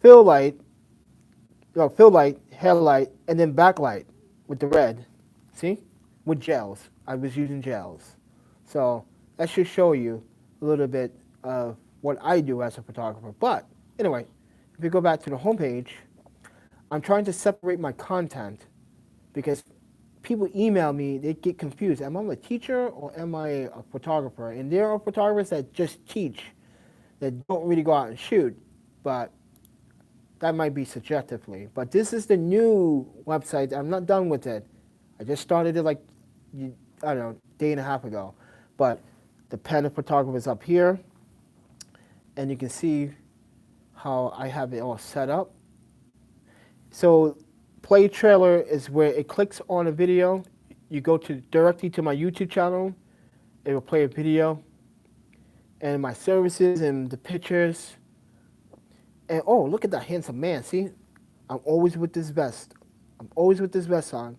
Fill light, hair light, and then backlight with the red. See? With gels. I was using gels. So that should show you a little bit of what I do as a photographer. But anyway, if you go back to the homepage, I'm trying to separate my content because people email me, they get confused. Am I a teacher or am I a photographer? And there are photographers that just teach, that don't really go out and shoot, but that might be subjectively. But this is the new website. I'm not done with it. I just started it like, I don't know, a day and a half ago. But the ThePandaPhotographer is up here, and you can see how I have it all set up. So play trailer is where it clicks on a video. You go directly to my YouTube channel. It will play a video. And my services and the pictures. And oh, look at that handsome man. See? I'm always with this vest. I'm always with this vest on.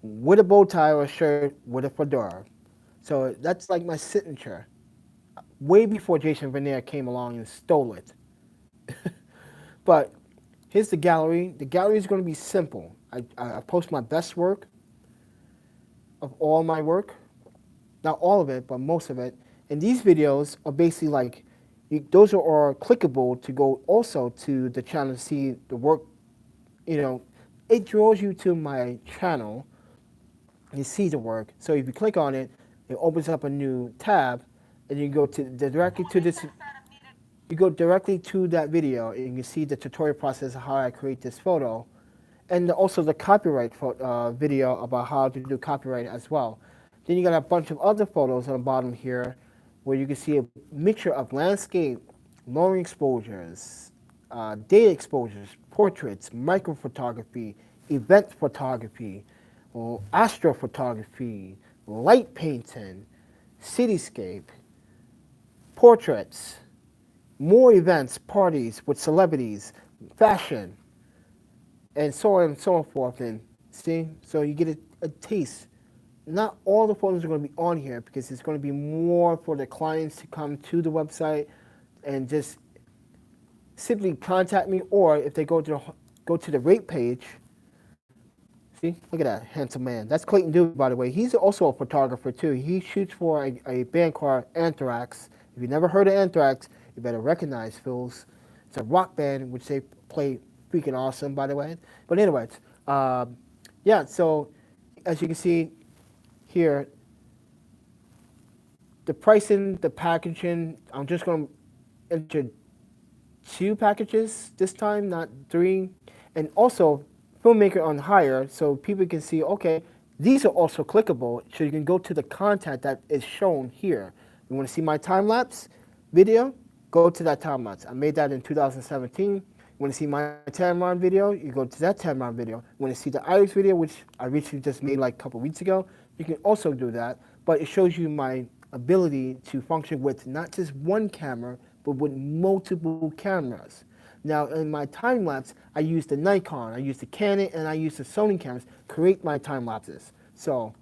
With a bow tie or a shirt with a fedora. So that's like my signature. Way before Jason Vernier came along and stole it. But here's the gallery. The gallery is going to be simple. I post my best work of all my work. Not all of it, but most of it. And these videos are basically like, those are clickable to go also to the channel to see the work. It draws you to my channel. You see the work. So if you click on it, it opens up a new tab, and you go directly to this. You go directly to that video, and you can see the tutorial process of how I create this photo, and also the copyright video about how to do copyright as well. Then you got a bunch of other photos on the bottom here, where you can see a mixture of landscape, long exposures, data exposures, portraits, microphotography, event photography, astrophotography, light painting, cityscape, portraits, more events, parties with celebrities, fashion, and so on and so forth. And see, so you get a taste. Not all the photos are going to be on here because it's going to be more for the clients to come to the website and just simply contact me, or if they go to the rate page. See, look at that handsome man. That's Clayton Dewey, by the way. He's also a photographer too. He shoots for a band called Anthrax. If you've never heard of Anthrax, you better recognize Phil's. It's a rock band which they play freaking awesome, by the way. But anyways, yeah. So as you can see here, the pricing, the packaging. I'm just going to enter 2 packages this time, not 3, and also filmmaker on hire, so people can see, okay, these are also clickable, so you can go to the content that is shown here. You want to see my time-lapse video? Go to that time-lapse. I made that in 2017. You want to see my Pateron video? You go to that Pateron video. You want to see the Iris video, which I recently just made like a couple weeks ago? You can also do that, but it shows you my ability to function with not just one camera, but with multiple cameras. Now, in my time lapse, I use the Nikon, I use the Canon, and I use the Sony cameras to create my time lapses. So,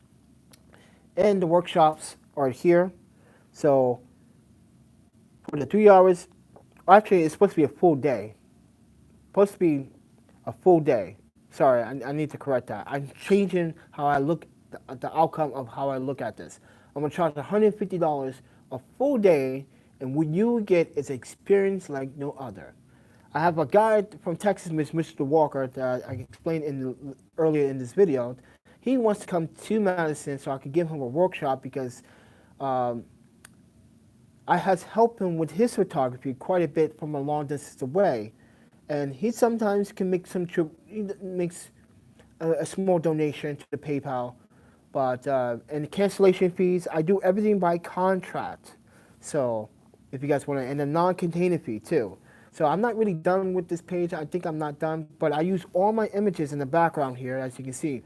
and the workshops are here. So, for the 3 hours, actually, it's supposed to be a full day. Supposed to be a full day. Sorry, I need to correct that. I'm changing how I look, the outcome of how I look at this. I'm going to charge $150 a full day, and what you will get is an experience like no other. I have a guy from Texas, Mr. Walker, that I explained earlier in this video. He wants to come to Madison so I can give him a workshop because um, I has helped him with his photography quite a bit from a long distance away, and he sometimes can make he makes a small donation to the PayPal, but and the cancellation fees, I do everything by contract. So if you guys want to, and a non-container fee too. So I'm not really done with this page. I think I'm not done, but I use all my images in the background here, as you can see.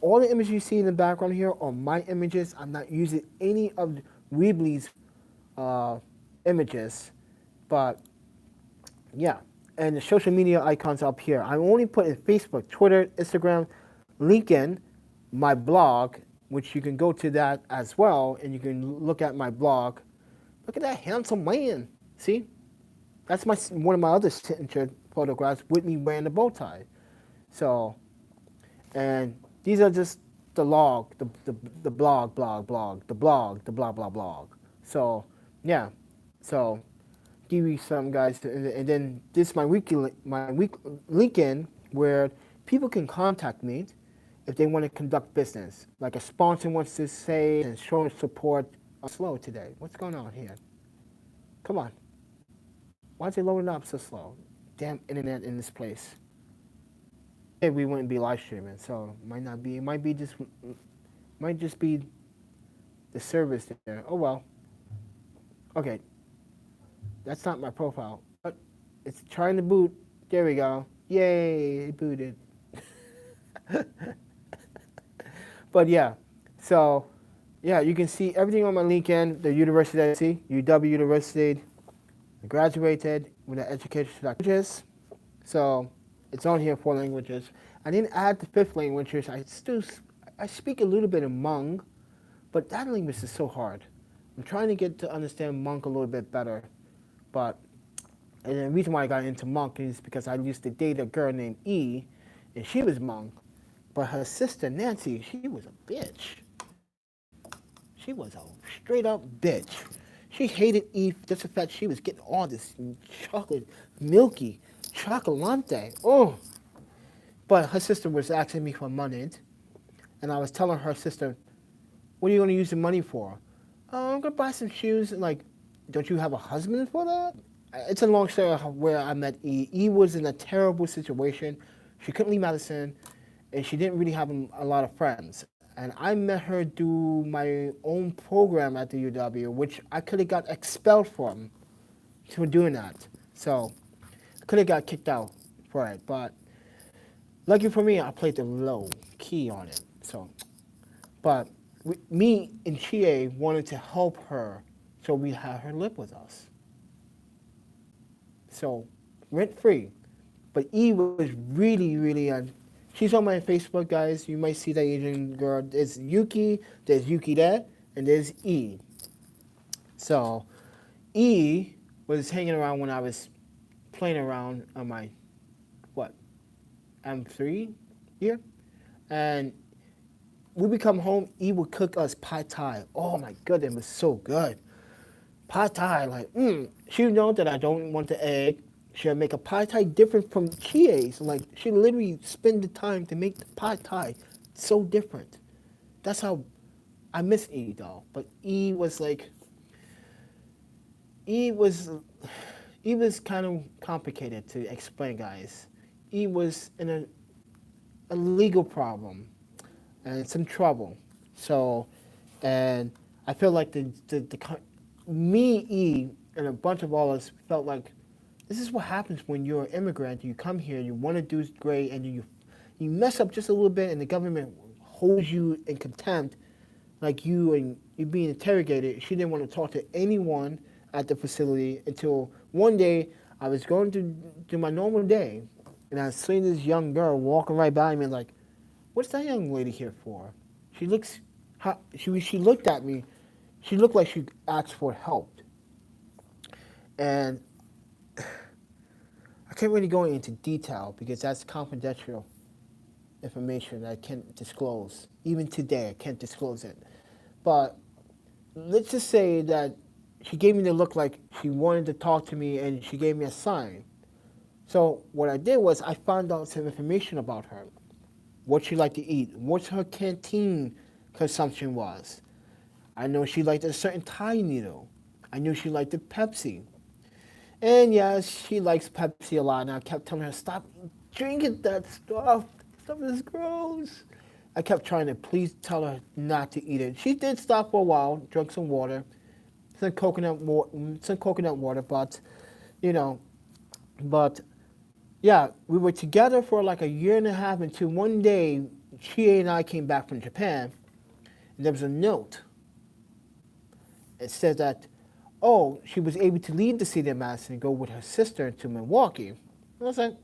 All the images you see in the background here are my images. I'm not using any of Weebly's images, but yeah. And the social media icons up here. I only put in Facebook, Twitter, Instagram, LinkedIn, my blog, which you can go to that as well, and you can look at my blog. Look at that handsome man. See? That's one of my other signature photographs with me wearing the bow tie. So, and these are just the blog, the blog, the blah, blah, blog. So, yeah. So, give you some guys, and then this is my week LinkedIn where people can contact me if they want to conduct business. Like a sponsor wants to say and show support. Slow today. What's going on here? Come on. Why is it loading up so slow? Damn internet in this place. Hey, we wouldn't be live streaming, so might not be. It might just be the service there. Oh well. Okay. That's not my profile. But it's trying to boot. There we go. Yay, it booted. But yeah, so yeah, you can see everything on my LinkedIn. The university that I see, UW University. I graduated with an education languages. So it's on here, 4 languages. I didn't add the 5th language. I speak a little bit of Hmong, but that language is so hard. I'm trying to get to understand Hmong a little bit better. But and the reason why I got into Hmong is because I used to date a girl named E, and she was Hmong. But her sister, Nancy, she was a bitch. She was a straight up bitch. She hated Eve just the fact she was getting all this chocolate, milky chocolate. Oh. But her sister was asking me for money, and I was telling her sister, what are you going to use the money for? Oh, I'm going to buy some shoes. And like, don't you have a husband for that? It's a long story where I met E. E was in a terrible situation. She couldn't leave Madison, and she didn't really have a lot of friends. And I met her do my own program at the UW, which I could have got expelled from for doing that. So I could have got kicked out for it. But lucky for me, I played the low key on it. So, but me and Chie wanted to help her, so we had her live with us. So rent free. But E was really, really she's on my Facebook, guys. You might see that Asian girl. There's Yuki there, and there's E. So E was hanging around when I was playing around on my, M3 here. And we would come home, E would cook us pad thai. Oh my goodness, it was so good. Pad thai, like, she would know that I don't want the egg. She'll make a pad thai different from Chie's. Like, she literally spend the time to make the pad thai so different. That's how I miss E though. But E was kind of complicated to explain, guys. E was in a legal problem and some trouble. So, and I feel like me, E, and a bunch of all us felt like this is what happens when you're an immigrant. You come here, you want to do great, and you mess up just a little bit, and the government holds you in contempt, like you're being interrogated. She didn't want to talk to anyone at the facility until one day I was going to do my normal day, and I seen this young girl walking right by me, like, what's that young lady here for? She looked at me. She looked like she asked for help. And I can't really go into detail because that's confidential information that I can't disclose. Even today, I can't disclose it. But let's just say that she gave me the look like she wanted to talk to me, and she gave me a sign. So what I did was I found out some information about her, what she liked to eat, what her canteen consumption was. I know she liked a certain Thai noodle. I knew she liked the Pepsi. And yes, she likes Pepsi a lot, and I kept telling her, stop drinking that stuff. Stuff is gross. I kept trying to please tell her not to eat it. She did stop for a while, drank some water, some coconut water, but, you know, but yeah, we were together for like a year and a half until one day, she and I came back from Japan, and there was a note. It said that, oh, she was able to leave the city of Madison and go with her sister to Milwaukee. And I was like,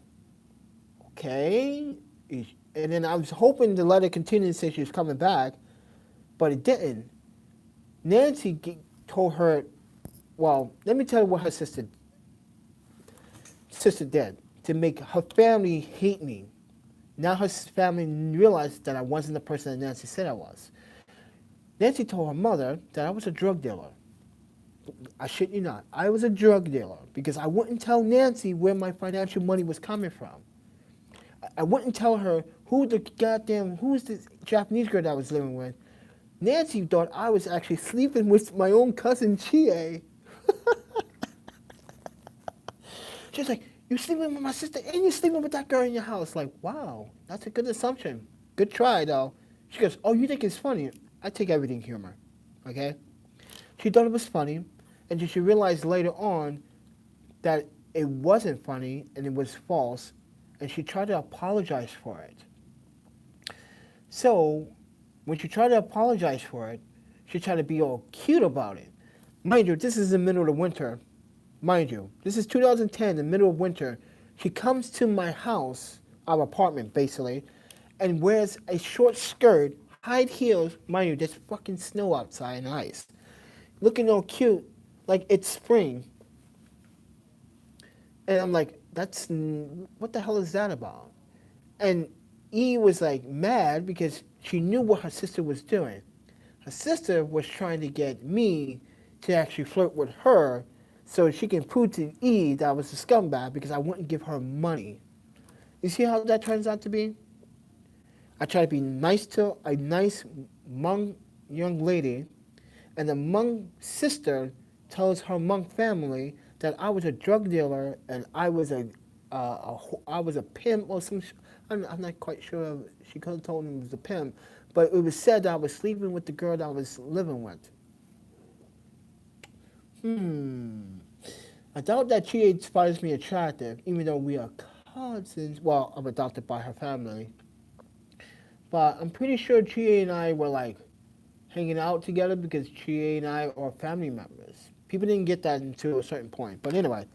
okay. And then I was hoping the letter continued to say she was coming back, but it didn't. Nancy told her, well, let me tell you what her sister did to make her family hate me. Now her family realized that I wasn't the person that Nancy said I was. Nancy told her mother that I was a drug dealer. I shit you not. I was a drug dealer because I wouldn't tell Nancy where my financial money was coming from. I wouldn't tell her who's this Japanese girl that I was living with. Nancy thought I was actually sleeping with my own cousin Chie. She's like, you're sleeping with my sister and you're sleeping with that girl in your house. Like, wow, that's a good assumption. Good try, though. She goes, oh, you think it's funny? I take everything humor, okay? She thought it was funny, and then she realized later on that it wasn't funny and it was false, and she tried to apologize for it. So, when she tried to apologize for it, she tried to be all cute about it. Mind you, this is the middle of the winter. Mind you, this is 2010, the middle of winter. She comes to my house, our apartment basically, and wears a short skirt, high heels. Mind you, there's fucking snow outside and ice. Looking all cute, like it's spring. And I'm like, what the hell is that about? And E was like mad because she knew what her sister was doing. Her sister was trying to get me to actually flirt with her so she can prove to E that I was a scumbag because I wouldn't give her money. You see how that turns out to be? I try to be nice to a nice Hmong young lady, and the Hmong sister tells her Hmong family that I was a drug dealer and I was a pimp or some. I'm not quite sure. She could have told him it was a pimp, but it was said that I was sleeping with the girl that I was living with. I doubt that she finds me attractive, even though we are cousins. Well, I'm adopted by her family. But I'm pretty sure Chie and I were like hanging out together because Chie and I are family members. People didn't get that until a certain point. But anyway,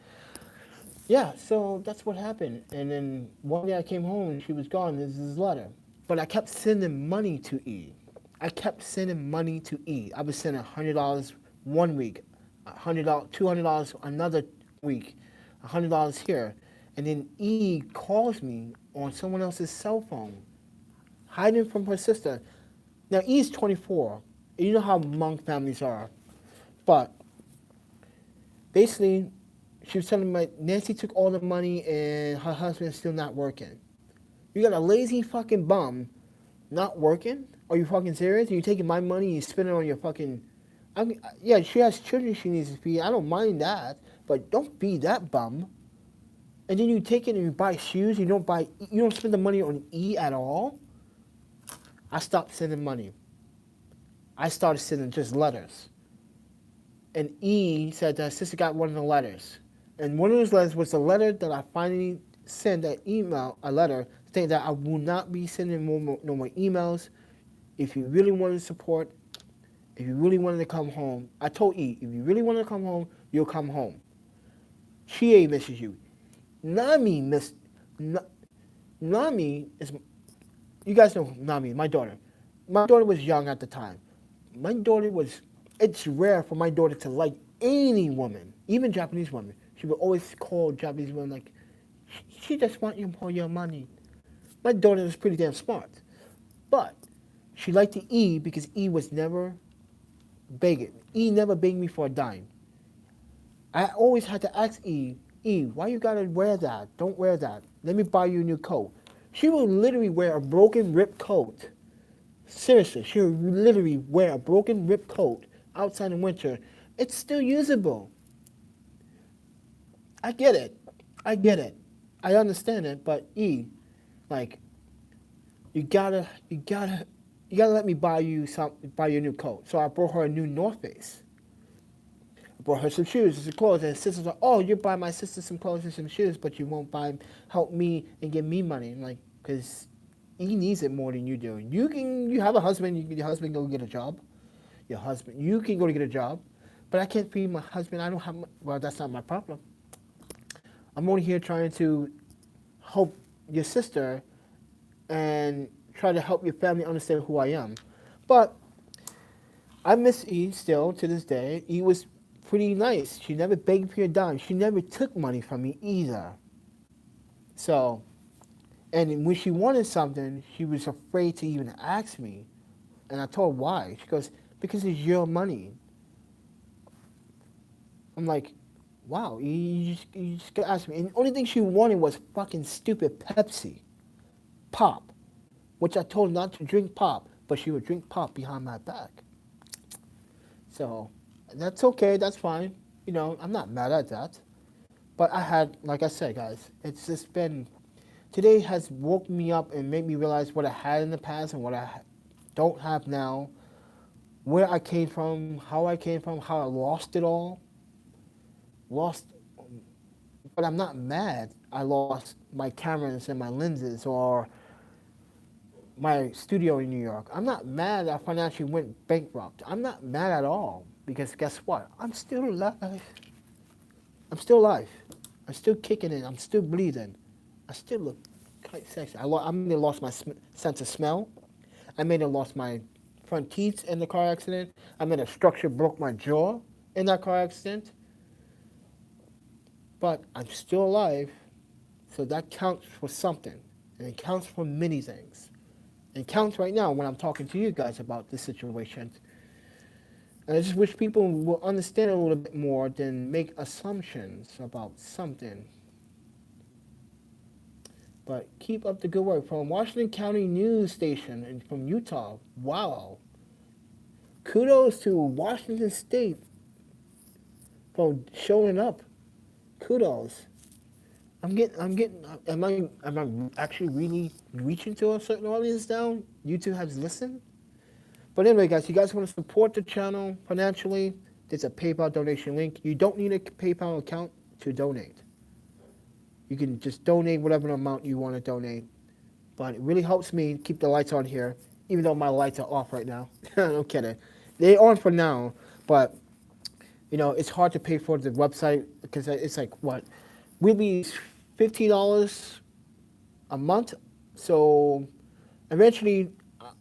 yeah, so that's what happened. And then one day I came home and she was gone. There's this letter. But I kept sending money to E. I was sending $100 one week, $100, $200 another week, $100 here. And then E calls me on someone else's cell phone, hiding from her sister. Now, E's 24. You know how Hmong families are. But basically, she was telling me Nancy took all the money and her husband is still not working. You got a lazy fucking bum not working? Are you fucking serious? Are you taking my money and you spend it on your fucking... yeah, she has children she needs to feed. I don't mind that. But don't be that bum. And then you take it and you buy shoes. You don't spend the money on E at all. I stopped sending money. I started sending just letters. And E said that her sister got one of the letters. And one of those letters was the letter that I finally sent a letter saying that I will not be sending no more emails. If you really wanted support, if you really wanted to come home, I told E, if you really wanted to come home, you'll come home. Chie misses you. Nami is, you guys know Nami, my daughter. My daughter was young at the time. It's rare for my daughter to like any woman, even Japanese women. She would always call Japanese women like, she just wants you for your money. My daughter was pretty damn smart. But she liked the E because E was never begging. E never begged me for a dime. I always had to ask E, why you gotta wear that? Don't wear that. Let me buy you a new coat. She would literally wear a broken, ripped coat. Seriously, she would literally wear a broken, ripped coat outside in winter. It's still usable. I get it. I get it. I understand it, but E, like, you gotta let me buy you a new coat. So I brought her a new North Face. I brought her some shoes and some clothes, and her sister's like, oh, you buy my sister some clothes and some shoes, but you won't help me and give me money. I'm like, because he needs it more than you do. You have a husband, your husband go get a job. You can go to get a job, but I can't feed my husband. I don't have, well, that's not my problem. I'm only here trying to help your sister and try to help your family understand who I am. But I miss E still to this day. E was pretty nice. She never begged for a dime. She never took money from me either. So, and when she wanted something, she was afraid to even ask me. And I told her why. She goes, because it's your money. I'm like, wow, you just gotta ask me. And the only thing she wanted was fucking stupid Pepsi. Pop. Which I told her not to drink pop, but she would drink pop behind my back. So, that's okay, that's fine. You know, I'm not mad at that. But I had, like I said, guys, it's just been, today has woke me up and made me realize what I had in the past and what I don't have now, where I came from, how I lost it all. But I'm not mad I lost my cameras and my lenses or my studio in New York. I'm not mad I financially went bankrupt. I'm not mad at all because guess what? I'm still alive. I'm still alive. I'm still kicking it. I'm still breathing. I still look quite sexy. I may have lost my sense of smell. I may have lost my front teeth in the car accident. I may have structure broke my jaw in that car accident. But I'm still alive, so that counts for something. And it counts for many things. It counts right now when I'm talking to you guys about this situation. And I just wish people will understand a little bit more than make assumptions about something. But keep up the good work. From Washington County News Station and from Utah. Wow. Kudos to Washington State for showing up. Kudos. Am I actually really reaching to a certain audience now? YouTube has listened? But anyway, guys, you guys want to support the channel financially, there's a PayPal donation link. You don't need a PayPal account to donate. You can just donate whatever amount you want to donate. But it really helps me keep the lights on here, even though my lights are off right now. I'm kidding. They're on for now, but you know, it's hard to pay for the website because it's like, what? Really $15 a month. So eventually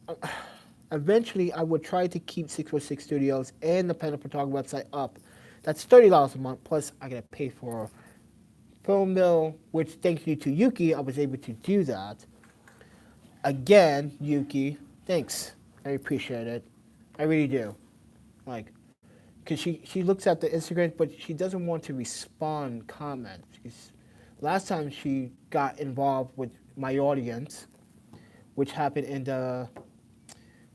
I would try to keep 646 Studios and the ThePandaPhotographer website up. That's $30 a month, plus I gotta pay for phone bill, which thanks you to Yuki, I was able to do that. Again, Yuki, thanks. I appreciate it. I really do. Like, because she looks at the Instagram, but she doesn't want to respond comments. Last time she got involved with my audience, which happened in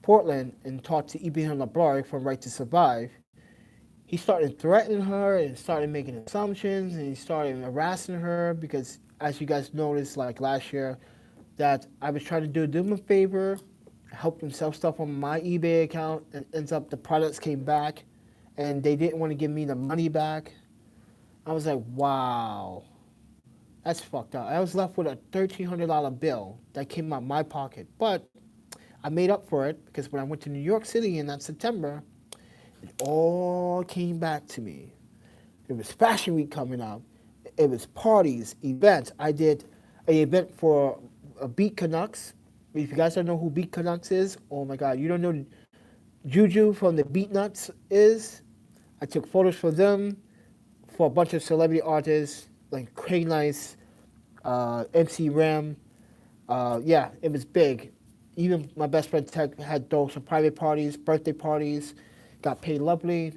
Portland, and talked to Ibrahim Labrar from Right to Survive, he started threatening her and started making assumptions, and he started harassing her because, as you guys noticed, like last year, that I was trying to do him a favor, help him sell stuff on my eBay account, and ends up the products came back, and they didn't want to give me the money back. I was like, wow, that's fucked up. I was left with a $1,300 bill that came out of my pocket, but I made up for it because when I went to New York City in that September, it all came back to me. It was Fashion Week coming up. It was parties, events. I did an event for Beat Canucks. If you guys don't know who Beat Canucks is, oh my God, you don't know Juju from the Beat Nuts is? I took photos for them, for a bunch of celebrity artists, like Craig Nice, MC Ram. Yeah, it was big. Even my best friend Tech had those some private parties, birthday parties, got paid lovely.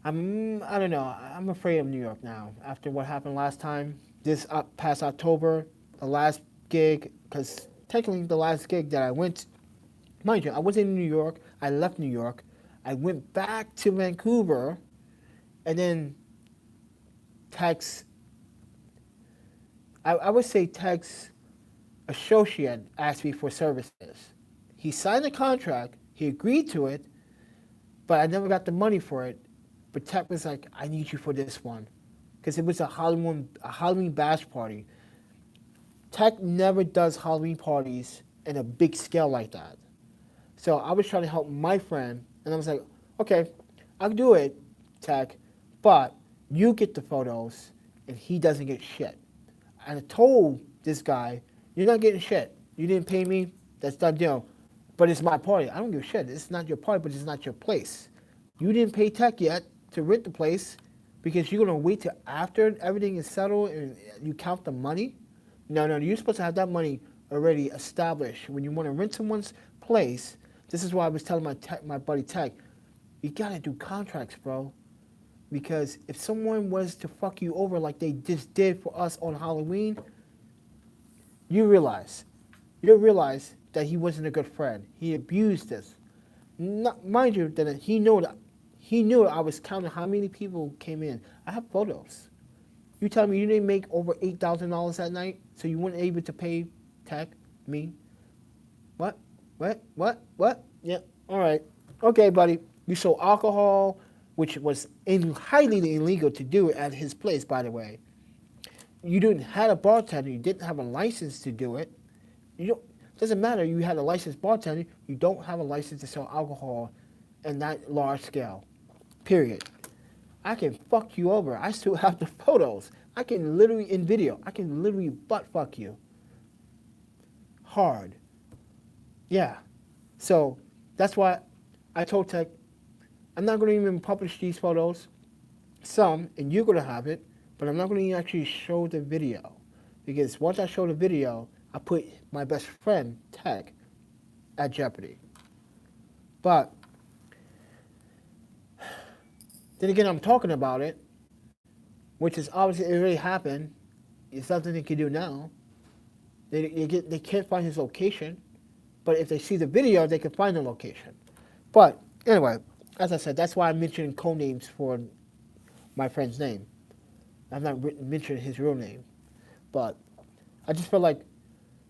I don't know. I'm afraid of New York now. After what happened last time, this past October, the last gig, because technically the last gig that I went, mind you, I was in New York. I left New York. I went back to Vancouver, and then Tex, I would say Tex associate asked me for services. He signed the contract. He agreed to it, but I never got the money for it. But Tech was like, I need you for this one. Because it was a Halloween bash party. Tech never does Halloween parties in a big scale like that. So I was trying to help my friend, and I was like, okay, I'll do it, Tech, but you get the photos, and he doesn't get shit. And I told this guy, you're not getting shit. You didn't pay me, that's done deal. But it's my party. I don't give a shit. It's not your party, but it's not your place. You didn't pay Tech yet to rent the place because you're going to wait till after everything is settled and you count the money? No, you're supposed to have that money already established. When you want to rent someone's place, this is why I was telling my buddy Tech, you got to do contracts, bro. Because if someone was to fuck you over like they just did for us on Halloween, you realize that he wasn't a good friend. He abused us. Mind you, that he knew I was counting how many people came in. I have photos. You tell me you didn't make over $8,000 that night, so you weren't able to pay Tech, me? What? Yeah, all right. Okay, buddy. You sold alcohol, which was highly illegal to do at his place, by the way. You didn't have a bartender. You didn't have a license to do it. Doesn't matter. You had a licensed bartender. You don't have a license to sell alcohol in that large scale. Period. I can fuck you over. I still have the photos. I can literally, in video, I can literally butt fuck you. Hard. Yeah. So that's why I told Tech, I'm not going to even publish these photos. Some, and you're going to have it, but I'm not going to actually show the video. Because once I show the video, I put my best friend, Tech, at jeopardy. But then again, I'm talking about it, which is obviously it already happened. It's nothing they can do now. They can't find his location, but if they see the video, they can find the location. But anyway, as I said, that's why I'm mentioning code names for my friend's name. I'm not mentioning his real name. But I just feel like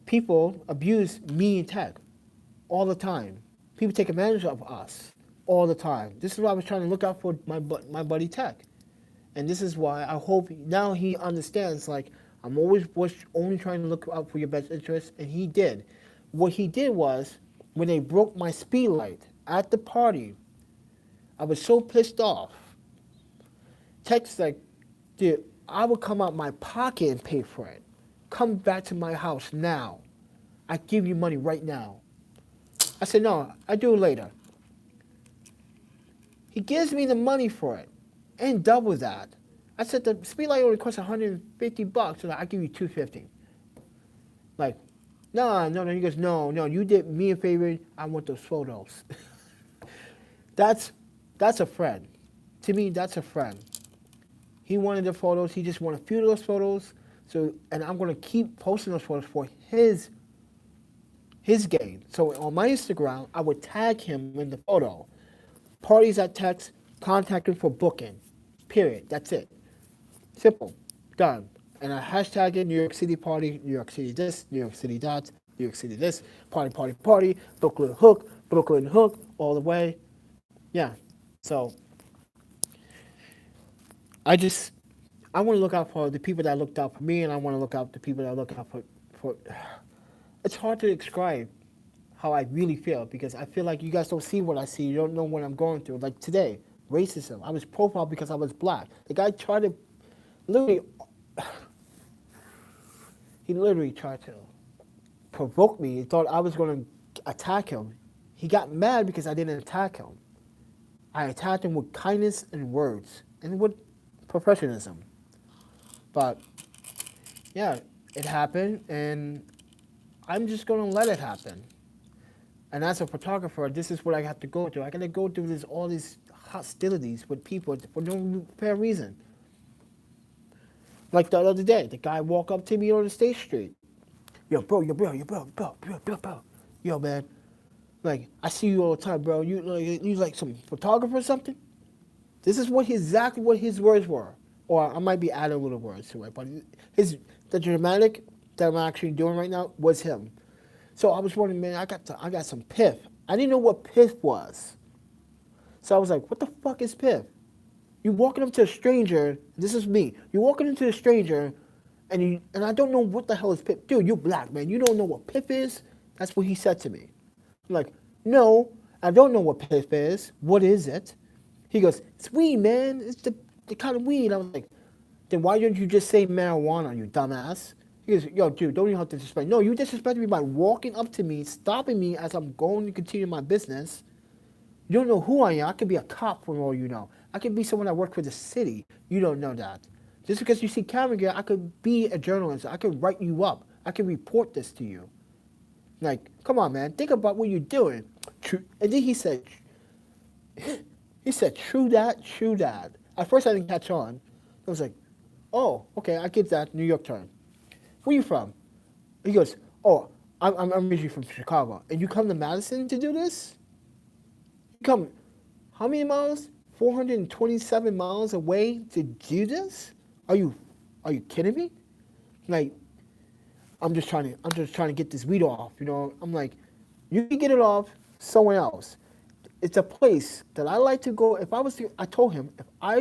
people abuse me and Tech all the time. People take advantage of us all the time. This is why I was trying to look out for my buddy Tech. And this is why I hope now he understands, like, I'm always only trying to look out for your best interest, and he did. What he did was, when they broke my speed light at the party, I was so pissed off. Tech's like, dude, I will come out my pocket and pay for it. Come back to my house now. I give you money right now. I said, no, I do it later. He gives me the money for it and double that. I said the speed light only costs $150, so I give you $250. Like, no. He goes, no, you did me a favor. I want those photos. That's a friend. To me, that's a friend. He wanted the photos. He just wanted a few of those photos. So, and I'm going to keep posting those photos for his gain. So on my Instagram, I would tag him in the photo. Parties at Text, contact him for booking. Period. That's it. Simple. Done. And I hashtag it New York City party, New York City this, New York City that, New York City this, party, Brooklyn hook, all the way. Yeah. So I want to look out for the people that looked out for me, and I want to look out for the people that look out for. It's hard to describe how I really feel, because I feel like you guys don't see what I see. You don't know what I'm going through. Like today, racism. I was profiled because I was black. The guy tried to he literally tried to provoke me. He thought I was going to attack him. He got mad because I didn't attack him. I attacked him with kindness and words and with professionalism. But yeah, it happened, and I'm just going to let it happen. And as a photographer, this is what I have to go through. I got to go through all these hostilities with people for no fair reason. Like the other day, the guy walked up to me on the State Street. Yo, bro, bro. Yo, man, like, I see you all the time, bro. You like some photographer or something? This is exactly what his words were. Or I might be adding little words to it, but the dramatic that I'm actually doing right now was him. So I was wondering, man, I got some piff. I didn't know what piff was. So I was like, what the fuck is piff? You walking up to a stranger, this is me. You're walking into a stranger, and I don't know what the hell is piff. Dude, you're black, man. You don't know what piff is? That's what he said to me. I'm like, no, I don't know what piff is. What is it? He goes, it's weed, man. It's the kind of weed. I was like, then why don't you just say marijuana, you dumbass? He goes, yo, dude, don't even have to disrespect. No, you disrespected me by walking up to me, stopping me as I'm going to continue my business. You don't know who I am. I could be a cop for all you know. I could be someone that works for the city. You don't know that. Just because you see camera gear, I could be a journalist. I could write you up. I could report this to you. Like, come on, man. Think about what you're doing. And then he said, true that. At first, I didn't catch on. I was like, oh, okay, I get that New York term. Where you from? He goes, oh, I'm originally from Chicago. And you come to Madison to do this? You come, how many miles? 427 miles away to do this? Are you kidding me? Like, I'm just trying to get this weed off, you know? I'm like, you can get it off somewhere else. It's a place that I like to go. I told him, if I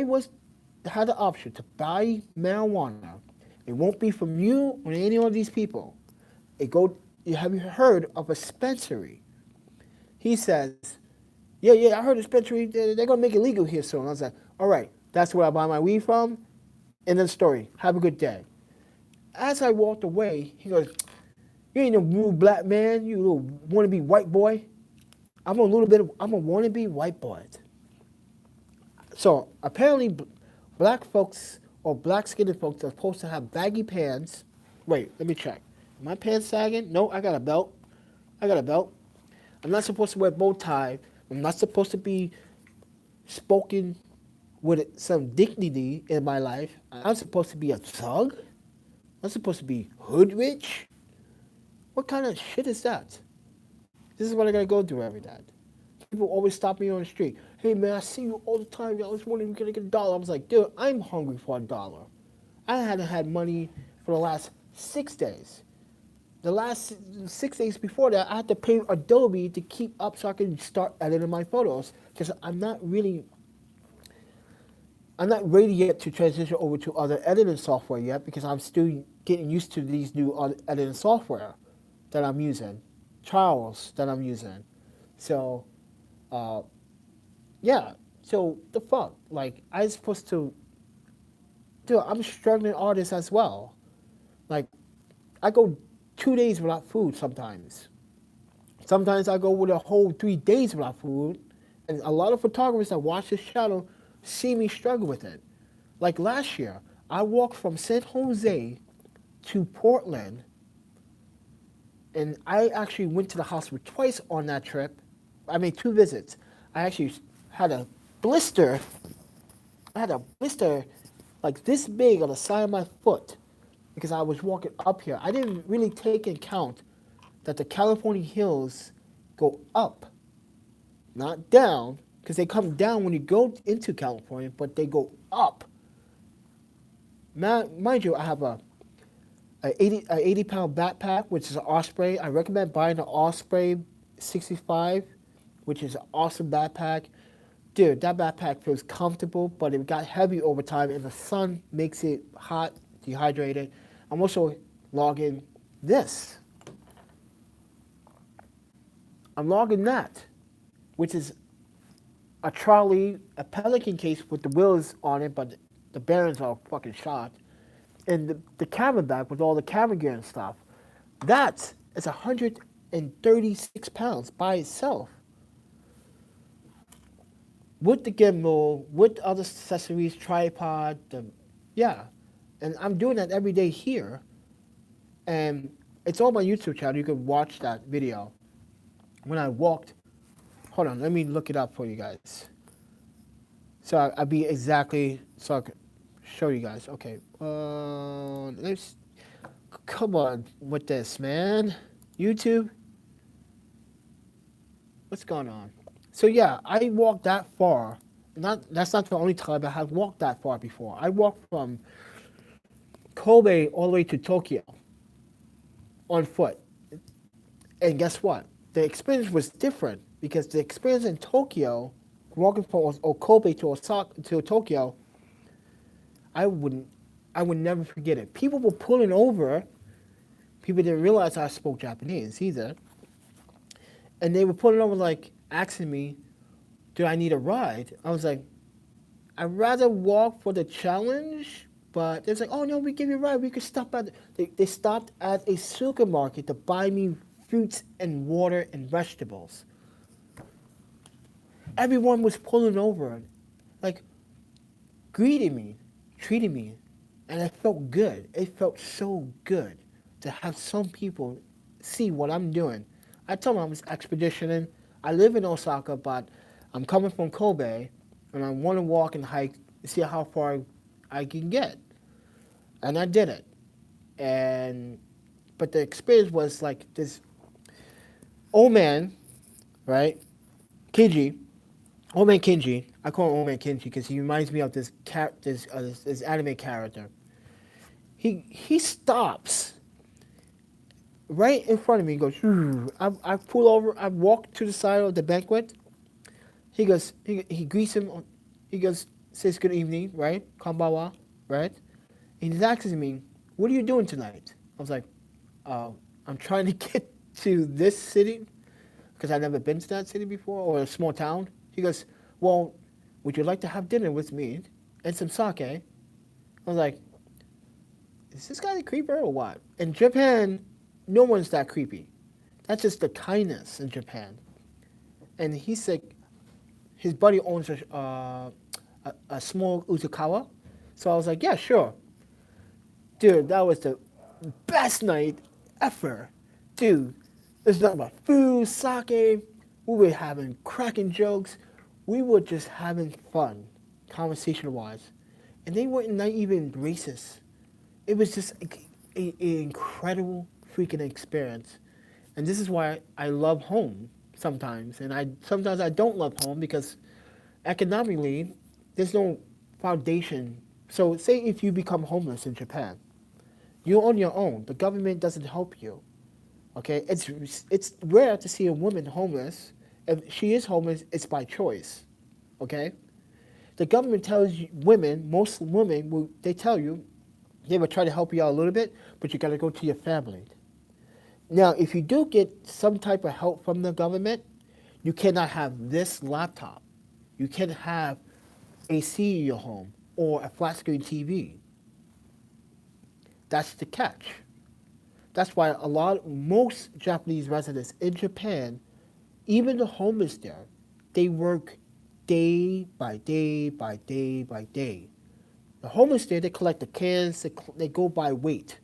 had the option to buy marijuana, it won't be from you or any of these people. Have you heard of a dispensary? He says, yeah, I heard a dispensary. They're going to make it legal here soon. I was like, all right, that's where I buy my weed from. End of the story. Have a good day. As I walked away, he goes, you ain't no rude black man, you little wannabe white boy. I'm a wannabe white boy. So apparently black folks or black-skinned folks are supposed to have baggy pants. Wait, let me check. Are my pants sagging? No, I got a belt. I'm not supposed to wear a bow tie. I'm not supposed to be spoken with some dignity in my life. I'm supposed to be a thug. I'm supposed to be hood rich. What kind of shit is that? This is what I gotta go through every day. People always stop me on the street. Hey man, I see you all the time. I was wondering if you could get $1. I was like, dude, I'm hungry for $1. I hadn't had money for the last 6 days. The last 6 days before that, I had to pay Adobe to keep up so I could start editing my photos because I'm not ready yet to transition over to other editing software yet because I'm still getting used to these new editing software that I'm using, trials that I'm using. So, yeah. So the fuck, like I'm supposed to. Dude, I'm a struggling artist as well. Like, I go 2 days without food sometimes. Sometimes I go with a whole 3 days without food. And a lot of photographers that watch this channel see me struggle with it. Like last year, I walked from San Jose to Portland. And I actually went to the hospital twice on that trip. I made 2 visits. I actually had a blister. Like this big on the side of my foot because I was walking up here. I didn't really take into account that the California hills go up, not down, because they come down when you go into California, but they go up. Mind you, I have a 80-pound backpack, which is an Osprey. I recommend buying the Osprey 65, which is an awesome backpack. Dude, that backpack feels comfortable, but it got heavy over time, and the sun makes it hot, dehydrated. I'm also logging this. I'm logging that, which is a trolley, a Pelican case with the wheels on it, but the bearings are fucking shot. And the camera bag with all the camera gear and stuff. That is 136 pounds by itself. With the gimbal, with other accessories, tripod, yeah. And I'm doing that every day here. And it's on my YouTube channel. You can watch that video. when I walked, hold on, let me look it up for you guys. So I'll be exactly, so I can show you guys. Okay, let's, come on with this, man. YouTube, what's going on? So yeah, I walked that far. That's not the only time I have walked that far before. I walked from Kobe all the way to Tokyo on foot. And guess what? The experience was different because the experience in Tokyo, walking from Kobe to Osaka to Tokyo, I would never forget it. People were pulling over. People didn't realize I spoke Japanese either. And they were pulling over, like, asking me, do I need a ride? I was like, I'd rather walk for the challenge, but they're like, oh no, we give you a ride. We could stop at, they stopped at a supermarket to buy me fruits and water and vegetables. Everyone was pulling over, like, greeting me, treating me, and it felt good. It felt so good to have some people see what I'm doing. I told them I was expeditioning. I live in Osaka, but I'm coming from Kobe, and I want to walk and hike to see how far I can get. And I did it. But the experience was like this old man, right? Kinji, old man Kinji. I call him old man Kinji because he reminds me of this anime character. He stops right in front of me. He goes, I pull over. I walk to the side of the banquet. He goes, he greets him. He goes, says good evening, right? Konbanwa, right? And he's asking me, what are you doing tonight? I was like, I'm trying to get to this city because I've never been to that city before, or a small town. He goes, well, would you like to have dinner with me and some sake? I was like, is this guy a creeper or what? In Japan, no one's that creepy. That's just the kindness in Japan. And he said his buddy owns a small Uzukawa. So I was like, yeah, sure. Dude, that was the best night ever. Dude, there's nothing about food, sake. We were having cracking jokes. We were just having fun, conversation-wise. And they weren't not even racist. It was just an incredible freaking experience. And this is why I love home sometimes. And sometimes I don't love home because economically, there's no foundation. So say if you become homeless in Japan, you're on your own. The government doesn't help you. Okay, it's rare to see a woman homeless. If she is homeless, it's by choice. Okay, the government tells you, most women, they tell you, they will try to help you out a little bit, but you got to go to your family. Now, if you do get some type of help from the government, you cannot have this laptop. You can't have AC in your home or a flat screen TV. That's the catch. That's why most Japanese residents in Japan, even the homeless there, they work day by day by day by day. The homeless there, they collect the cans, they go by weight.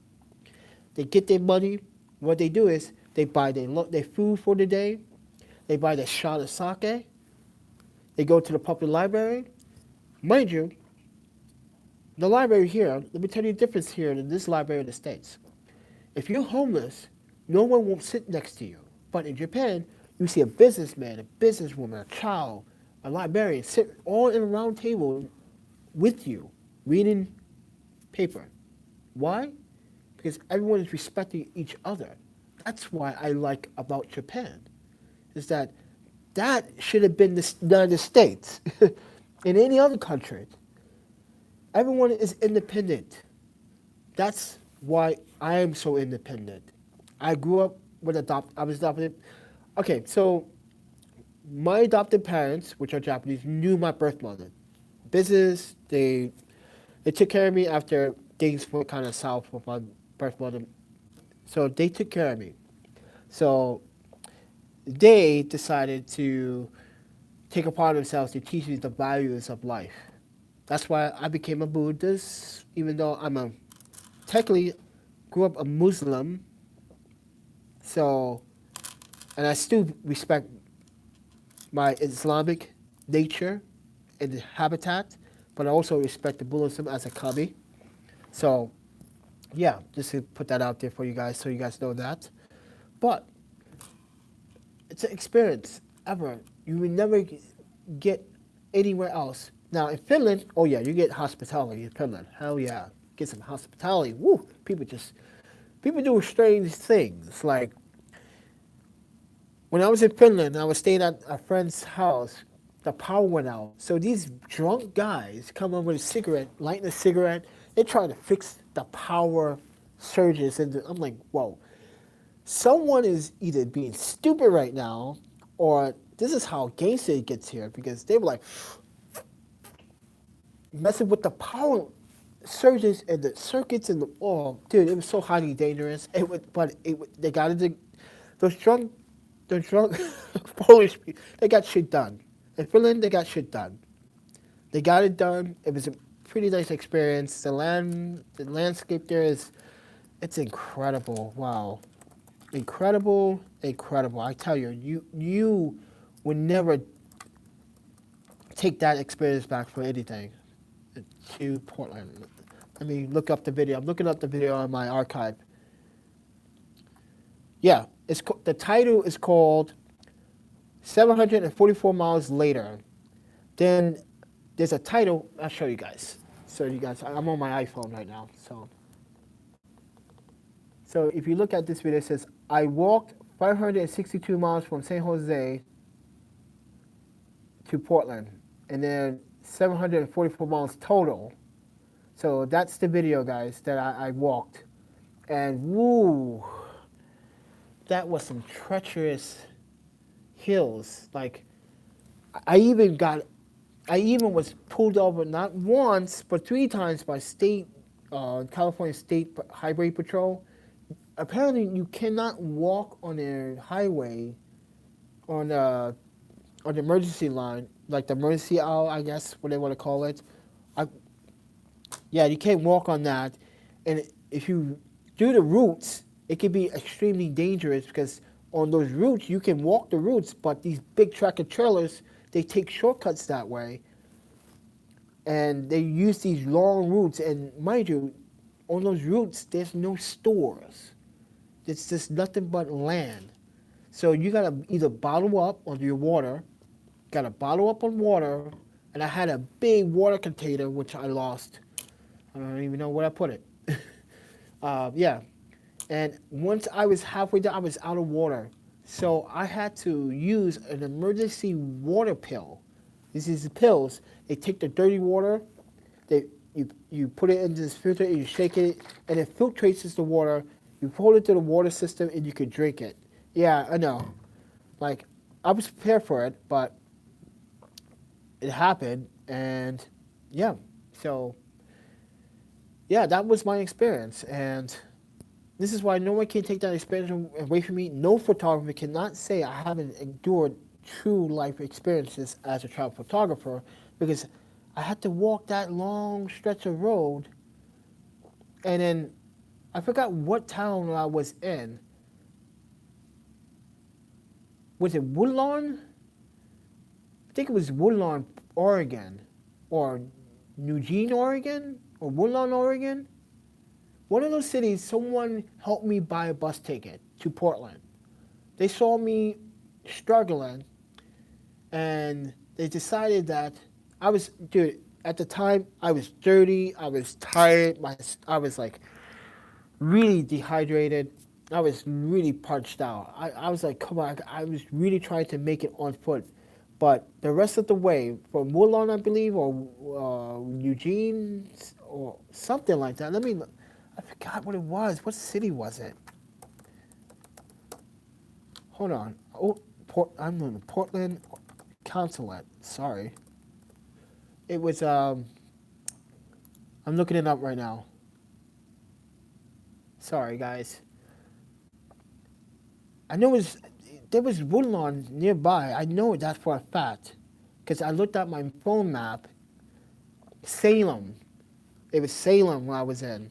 They get their money. What they do is they buy their food for the day. They buy their shot of sake. They go to the public library. Mind you, the library here, let me tell you the difference here in this library in the States. If you're homeless, no one will sit next to you. But in Japan, you see a businessman, a businesswoman, a child, a librarian sit all in a round table with you, reading paper. Why? Because everyone is respecting each other. That's why I like about Japan, is that should have been the United States. In any other country, everyone is independent. That's why I am so independent. I grew up with I was adopted. Okay, so my adopted parents, which are Japanese, knew my birth mother. Business, they took care of me after things went kind of south with my birth mother. So they took care of me. So they decided to take upon themselves to teach me the values of life. That's why I became a Buddhist, even though technically grew up a Muslim. So and I still respect my Islamic nature and habitat, but I also respect the Buddhism as a hobby. So, yeah, just to put that out there for you guys so you guys know that. But it's an experience ever. You will never get anywhere else. Now, in Finland, oh yeah, you get hospitality in Finland. Hell yeah. Get some hospitality. Woo! People do strange things. Like, when I was in Finland, I was staying at a friend's house. The power went out. So these drunk guys come up with a cigarette, lighting a cigarette. They try to fix the power surges. And I'm like, whoa. Someone is either being stupid right now, or this is how gangster it gets here. Because they were like messing with the power surges and the circuits and the, oh, dude, it was so highly dangerous. They got it. Those drunk Polish people, they got shit done. In Finland, they got shit done. They got it done. It was a pretty nice experience. The landscape there it's incredible. Wow, incredible. I tell you, you would never take that experience back for anything. To Portland. Let me look up the video. I'm looking up the video on my archive. Yeah, the title is called 744 Miles Later. Then there's a title. I'll show you guys. So you guys, I'm on my iPhone right now. So if you look at this video, it says, I walked 562 miles from San Jose to Portland. And then 744 miles total. So that's the video, guys, that I walked. And woo, that was some treacherous hills. Like, I even was pulled over not once, but 3 times by California State Highway Patrol. Apparently, you cannot walk on a highway on the emergency line, like the emergency aisle, I guess, what they want to call it. Yeah, you can't walk on that. And if you do the routes, it can be extremely dangerous because on those routes, you can walk the routes, but these big tractor trailers, they take shortcuts that way. And they use these long routes. And mind you, on those routes, there's no stores. It's just nothing but land. So you got to either bottle up on your water, got to bottle up on water, and I had a big water container, which I lost. I don't even know where I put it. Yeah. And once I was halfway there, I was out of water. So I had to use an emergency water pill. These is the pills. They take the dirty water, you put it into this filter, and you shake it, and it filtrates the water. You hold it to the water system, and you can drink it. Yeah, I know. Like, I was prepared for it, but it happened, and yeah. So, yeah, that was my experience, and this is why no one can take that experience away from me. No photographer cannot say I haven't endured true life experiences as a travel photographer, because I had to walk that long stretch of road, and then I forgot what town I was in. Was it Woodlawn? I think it was Woodlawn, Oregon, or Eugene, Oregon, or Woodlawn, Oregon. One of those cities, someone helped me buy a bus ticket to Portland. They saw me struggling, and they decided that dude, at the time, I was dirty, I was tired, I was like really dehydrated. I was really parched out. I was like, come on, I was really trying to make it on foot. But the rest of the way, from Woodlawn, I believe, or Eugene, or something like that. I forgot what it was. What city was it? Hold on. Oh, I'm in the Portland Consulate. Sorry. It was, I'm looking it up right now. Sorry, guys. I know there was Woodlawn nearby. I know that for a fact because I looked at my phone map. Salem. It was Salem where I was in.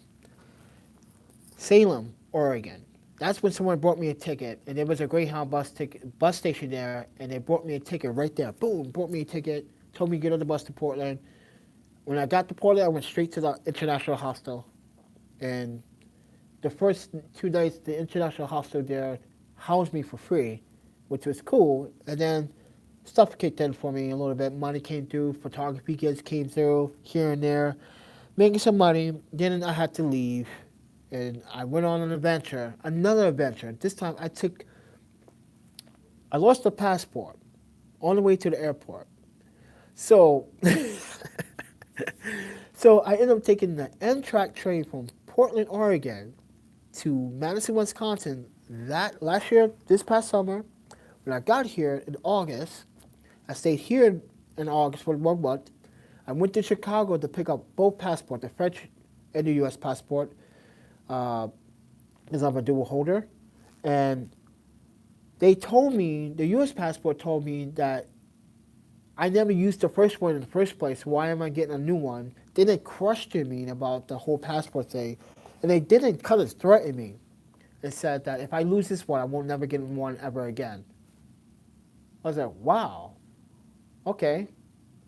Salem, Oregon. that's when someone brought me a ticket, and there was a Greyhound bus station there, and they brought me a ticket right there. Boom, brought me a ticket, told me to get on the bus to Portland. When I got to Portland, I went straight to the international hostel, and the first 2 nights, the international hostel there housed me for free, which was cool. And then stuff kicked in for me a little bit. Money came through, photography gigs came through here and there, making some money. Then I had to leave, and I went on an adventure, another adventure. This time I lost the passport on the way to the airport. So, so I ended up taking the Amtrak train from Portland, Oregon to Madison, Wisconsin last year, this past summer. When I got here in August, I stayed here in August for 1 month. I went to Chicago to pick up both passports, the French and the U.S. passport, because I'm a dual holder. And they told me, the U.S. passport told me that I never used the first one in the first place. Why am I getting a new one? They didn't question me about the whole passport thing. And they didn't kind of threaten me. They said that if I lose this one, I won't never get one ever again. I was like, wow, okay.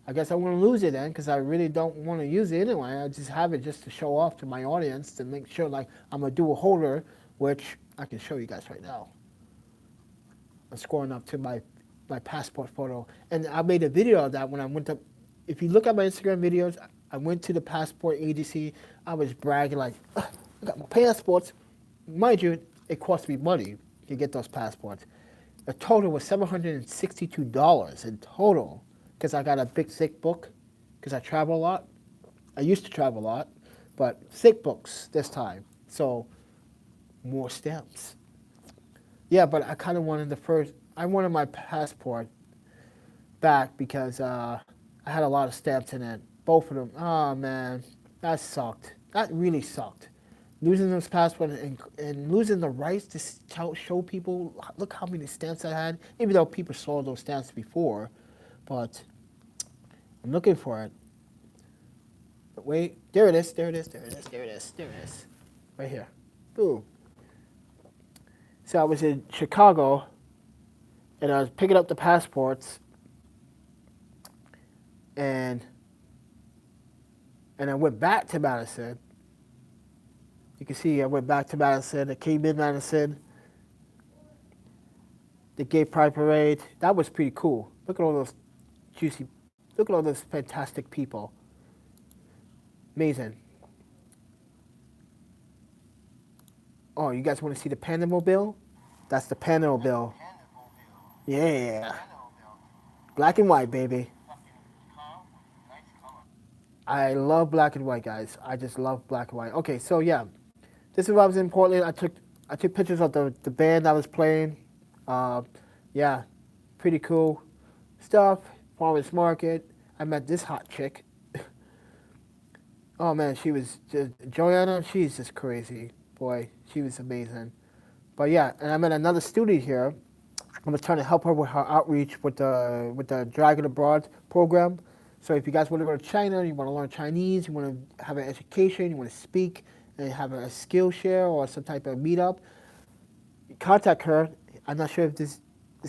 I guess I want to lose it then, because I really don't want to use it anyway. I just have it just to show off to my audience, to make sure like I'm a dual holder, which I can show you guys right now. I'm scrolling up to my passport photo. And I made a video of that when I went to, if you look at my Instagram videos, I went to the passport agency. I was bragging like, I got my passports. Mind you, it cost me money to get those passports. The total was $762 in total, because I got a big thick book, because I travel a lot. I used to travel a lot, but thick books this time. So more stamps. Yeah, but I kind of wanted I wanted my passport back because I had a lot of stamps in it. Both of them. Oh man, that sucked. That really sucked. Losing those passports and losing the rights to show people, look how many stamps I had, even though people saw those stamps before. But I'm looking for it. But wait, there it is, there it is, there it is, there it is, there it is. Right here. Boom. So I was in Chicago, and I was picking up the passports, and I went back to Madison. You can see I went back to Madison. I came in Madison. The Gay Pride Parade. That was pretty cool. Look at all those juicy, look at all those fantastic people. Amazing. Oh, you guys want to see the PandaMobile? That's the PandaMobile. Yeah. Black and white, baby. I love black and white, guys. I just love black and white. Okay, so yeah. This is when I was in Portland. I took pictures of the band I was playing. Yeah, pretty cool stuff. Farmers market. I met this hot chick. Oh man, she was just, Joanna. She's just crazy, boy. She was amazing. But yeah, and I met another student here. I'm trying to help her with her outreach with the Dragon Abroad program. So if you guys want to go to China, you want to learn Chinese, you want to have an education, you want to speak, and have a skill share or some type of meetup, contact her. I'm not sure if this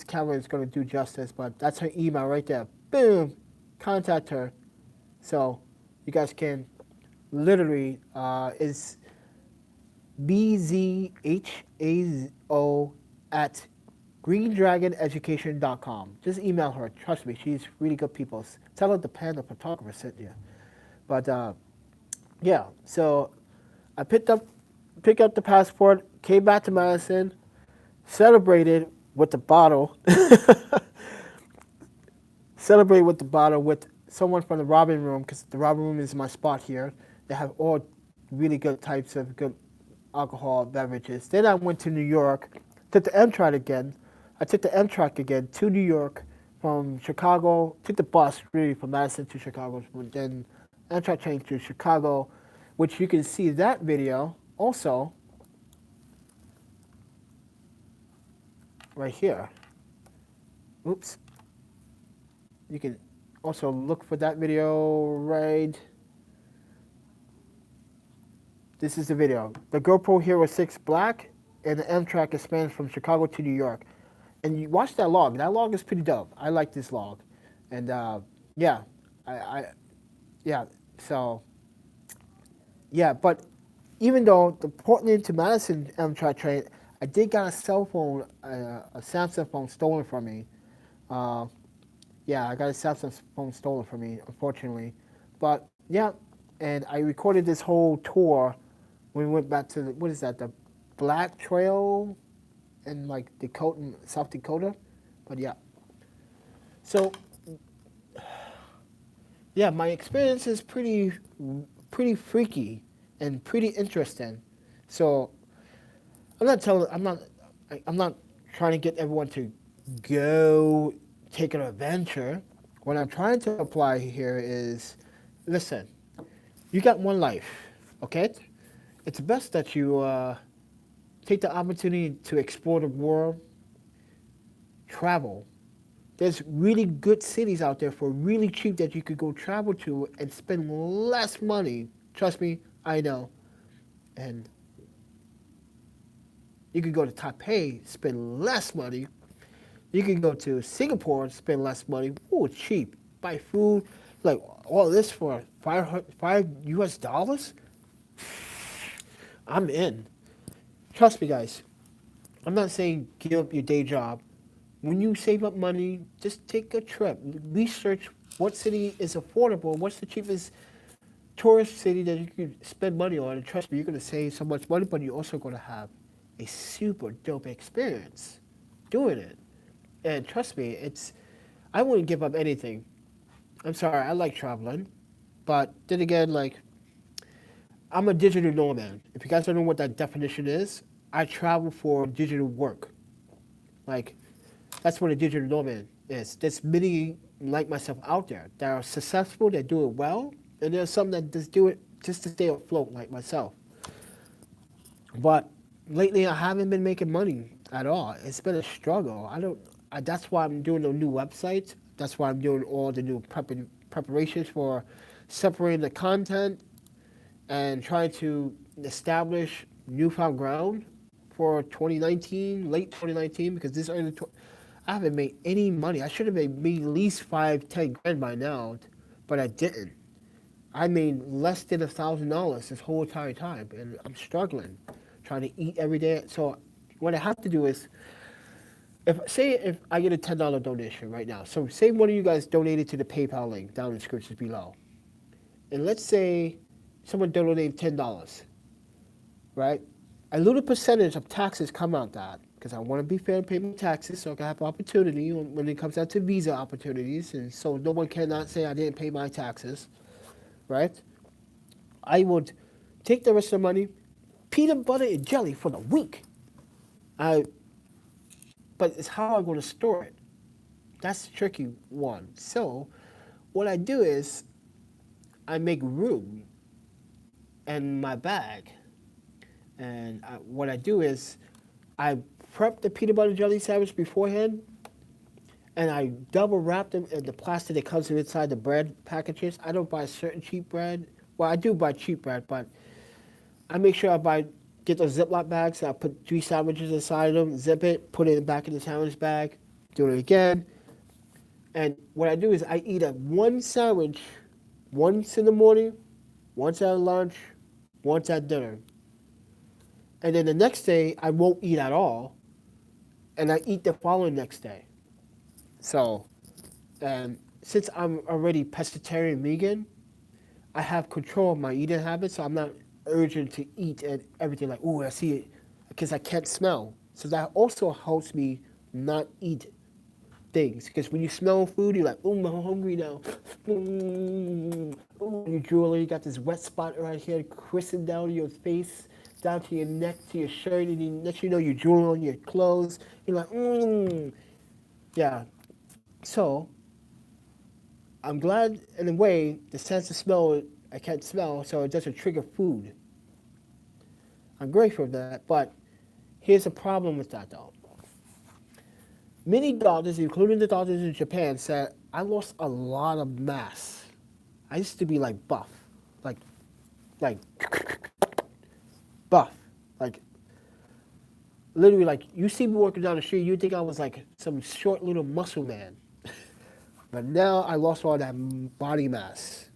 camera is going to do justice, but that's her email right there. Boom, contact her. So you guys can literally is bzhao@greendragoneducation.com. Just email her. Trust me, she's really good people. Tell her the ThePandaPhotographer sent you. But yeah, so I picked up the passport, came back to Madison, celebrated with the bottle. Celebrated with the bottle with someone from the Robin Room, because the Robin Room is my spot here. They have all really good types of good alcohol beverages. Then I went to New York, took the Amtrak again. I took the Amtrak again to New York from Chicago. Took the bus really from Madison to Chicago. Then Amtrak train to Chicago, which you can see that video also right here. Oops. You can also look for that video right. This is the video. The GoPro Hero 6 Black and the Amtrak expands from Chicago to New York. And you watch that log. That log is pretty dope. I like this log, and yeah, I yeah. So yeah, but even though the Portland to Madison Amtrak train, I did got a cell phone, a Samsung phone stolen from me. Uh, yeah, I got a Samsung phone stolen from me, unfortunately. But yeah, and I recorded this whole tour when we went back to what is that, the Black Trail in like Dakota, South Dakota. But yeah, so yeah, my experience is pretty freaky and pretty interesting. So I'm not trying to get everyone to go take an adventure. What I'm trying to apply here is, listen, you got one life, okay? It's best that you take the opportunity to explore the world, travel. There's really good cities out there for really cheap that you could go travel to and spend less money. Trust me, I know. And you could go to Taipei, spend less money. You could go to Singapore, spend less money. Ooh, cheap. Buy food. Like all this for five US dollars? I'm in. Trust me, guys. I'm not saying give up your day job. When you save up money, just take a trip. Research what city is affordable, what's the cheapest tourist city that you can spend money on. And trust me, you're going to save so much money, but you're also going to have a super dope experience doing it. And trust me, I wouldn't give up anything. I'm sorry, I like traveling. But then again, like, I'm a digital nomad. If you guys don't know what that definition is, I travel for digital work. Like, that's what a digital nomad is. There's many like myself out there that are successful, that do it well, and there's some that just do it just to stay afloat, like myself. But lately, I haven't been making money at all. It's been a struggle. That's why I'm doing a new website. That's why I'm doing all the new preparations for separating the content and trying to establish newfound ground for 2019, late 2019, because I haven't made any money. I should have made at least 5, 10 grand by now, but I didn't. I made less than $1,000 this whole entire time, and I'm struggling, trying to eat every day. So what I have to do is, if I get a $10 donation right now, so say one of you guys donated to the PayPal link down in the description below, and let's say someone donated $10, right? A little percentage of taxes come out that, because I want to be fair and pay my taxes so I can have opportunity when it comes down to visa opportunities, and so no one cannot say I didn't pay my taxes, right? I would take the rest of the money, peanut butter and jelly for the week. But it's how I'm going to store it. That's the tricky one. So what I do is I make room in my bag. And what I do is I prep the peanut butter jelly sandwich beforehand, and I double wrap them in the plastic that comes inside the bread packages. I don't buy certain cheap bread. Well, I do buy cheap bread, but I make sure get those Ziploc bags. I put 3 sandwiches inside them, zip it, put it back in the sandwich bag, do it again. And what I do is I eat one sandwich once in the morning, once at lunch, once at dinner. And then the next day, I won't eat at all, and I eat the following next day. So, since I'm already pescatarian vegan, I have control of my eating habits, so I'm not urgent to eat and everything like, oh, I see it, because I can't smell. So that also helps me not eat things, because when you smell food, you're like, oh, I'm hungry now. Oh, you drool, you got this wet spot right here, coursing down your face, down to your neck, to your shirt, and then next you know you drool on your clothes. You're like, yeah. So I'm glad in a way the sense of smell I can't smell, so it doesn't trigger food. I'm grateful for that, but here's a problem with that though. Many doctors, including the doctors in Japan, said I lost a lot of mass. I used to be like buff, like buff, like Literally, like, you see me walking down the street, you think I was like some short little muscle man. But now I lost all that body mass.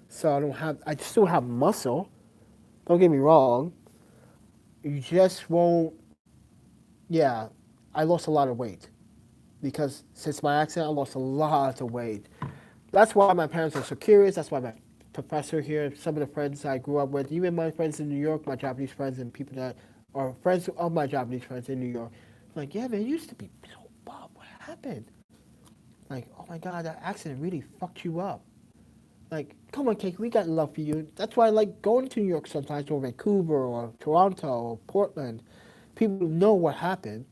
So I still have muscle. Don't get me wrong. You just won't, yeah, I lost a lot of weight. Because since my accident, I lost a lot of weight. That's why my parents are so curious. That's why my professor here, some of the friends I grew up with, even my friends in New York, my Japanese friends and people that are friends of my Japanese friends in New York, like, yeah, man, you used to be so buff. What happened? Like, oh my God, that accident really fucked you up. Like, come on, Cake, we got love for you. That's why I like going to New York sometimes, or Vancouver, or Toronto, or Portland. People know what happened.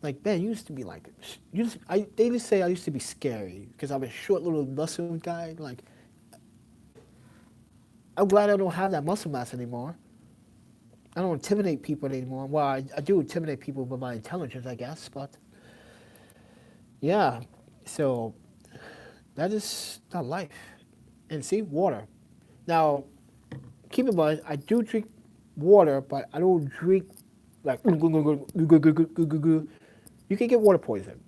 Like, man, you used to be like, they just say I used to be scary because I'm a short little muscle guy. Like, I'm glad I don't have that muscle mass anymore. I don't intimidate people anymore. Well, I do intimidate people with my intelligence, I guess, but yeah. So that is not life. And see, water. Now, keep in mind, I do drink water, but I don't drink like, you can get water poison.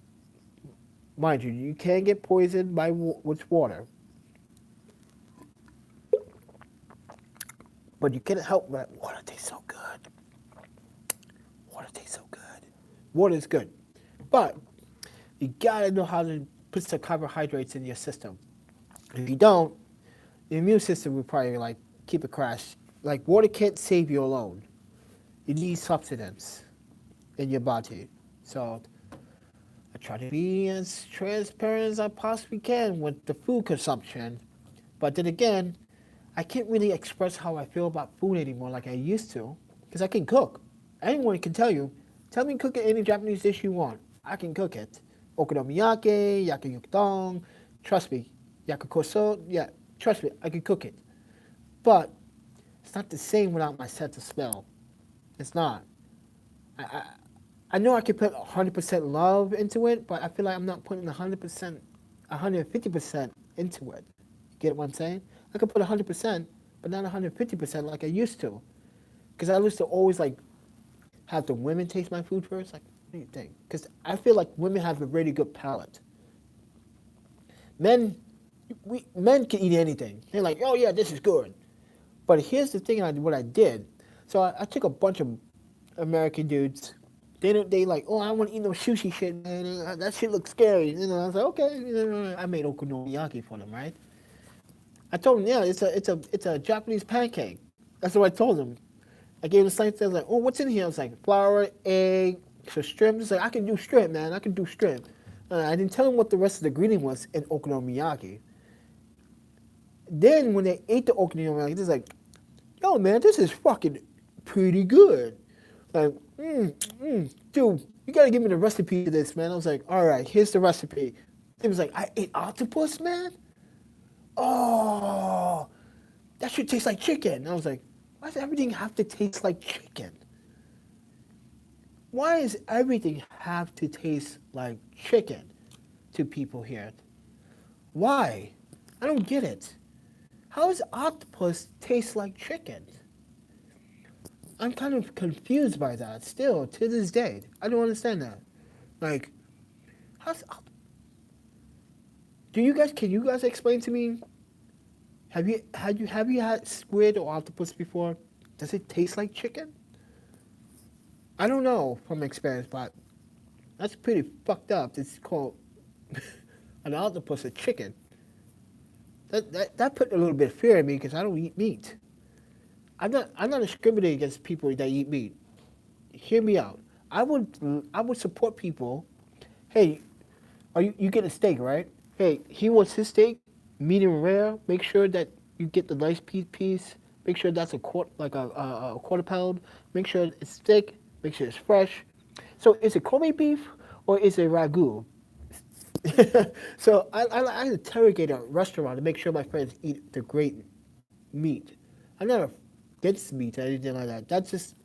Mind you, you can get poisoned by with water. But you can't help that water tastes so good. Water tastes so good. Water is good. But you gotta know how to put some carbohydrates in your system. If you don't, the immune system will probably like keep it crashed. Like, water can't save you alone. You need substance in your body. So I try to be as transparent as I possibly can with the food consumption. But then again, I can't really express how I feel about food anymore like I used to, because I can cook. Anyone can tell me cook any Japanese dish you want. I can cook it. Okonomiyaki, yakiyukdong, trust me. Yakukoso, yeah, trust me, I can cook it. But it's not the same without my sense of smell. It's not. I know I can put 100% love into it, but I feel like I'm not putting 100%, 150% into it. Get what I'm saying? I could put 100%, but not 150% like I used to. Because I used to always like have the women taste my food first. Like, what do you think? Because I feel like women have a really good palate. Men can eat anything. They're like, oh yeah, this is good. But here's the thing, what I did. So I took a bunch of American dudes. They like, oh, I want to eat no sushi shit, man. That shit looks scary. You know, I was like, okay. I made okonomiyaki for them, right? I told them, yeah, it's a Japanese pancake. That's what I told them. I gave them the same thing. I was like, oh, what's in here? I was like, flour, egg, some shrimp. It's like, I can do shrimp, man. I can do shrimp. I didn't tell them what the rest of the ingredient was in okonomiyaki. Then when they ate the okonomiyaki, they're like, yo, man, this is fucking pretty good. Like, dude, you gotta give me the recipe of this, man. I was like, all right, here's the recipe. It was like, I ate octopus, man? Oh, that should taste like chicken. I was like, why does everything have to taste like chicken? Why does everything have to taste like chicken to people here? Why? I don't get it. How does octopus taste like chicken? I'm kind of confused by that still to this day. I don't understand that. Like, can you guys explain to me? Have you had squid or octopus before? Does it taste like chicken? I don't know from experience, but that's pretty fucked up. It's called an octopus a chicken. That put a little bit of fear in me because I don't eat meat. I'm not discriminating against people that eat meat. Hear me out. I would support people. Hey, you get a steak, right? Hey, he wants his steak medium rare. Make sure that you get the nice piece. Make sure that's a quarter pound. Make sure it's thick. Make sure it's fresh. So is it Kobe beef or is it ragu? So I interrogate a restaurant to make sure my friends eat the great meat. I'm not against meat or anything like that. That's just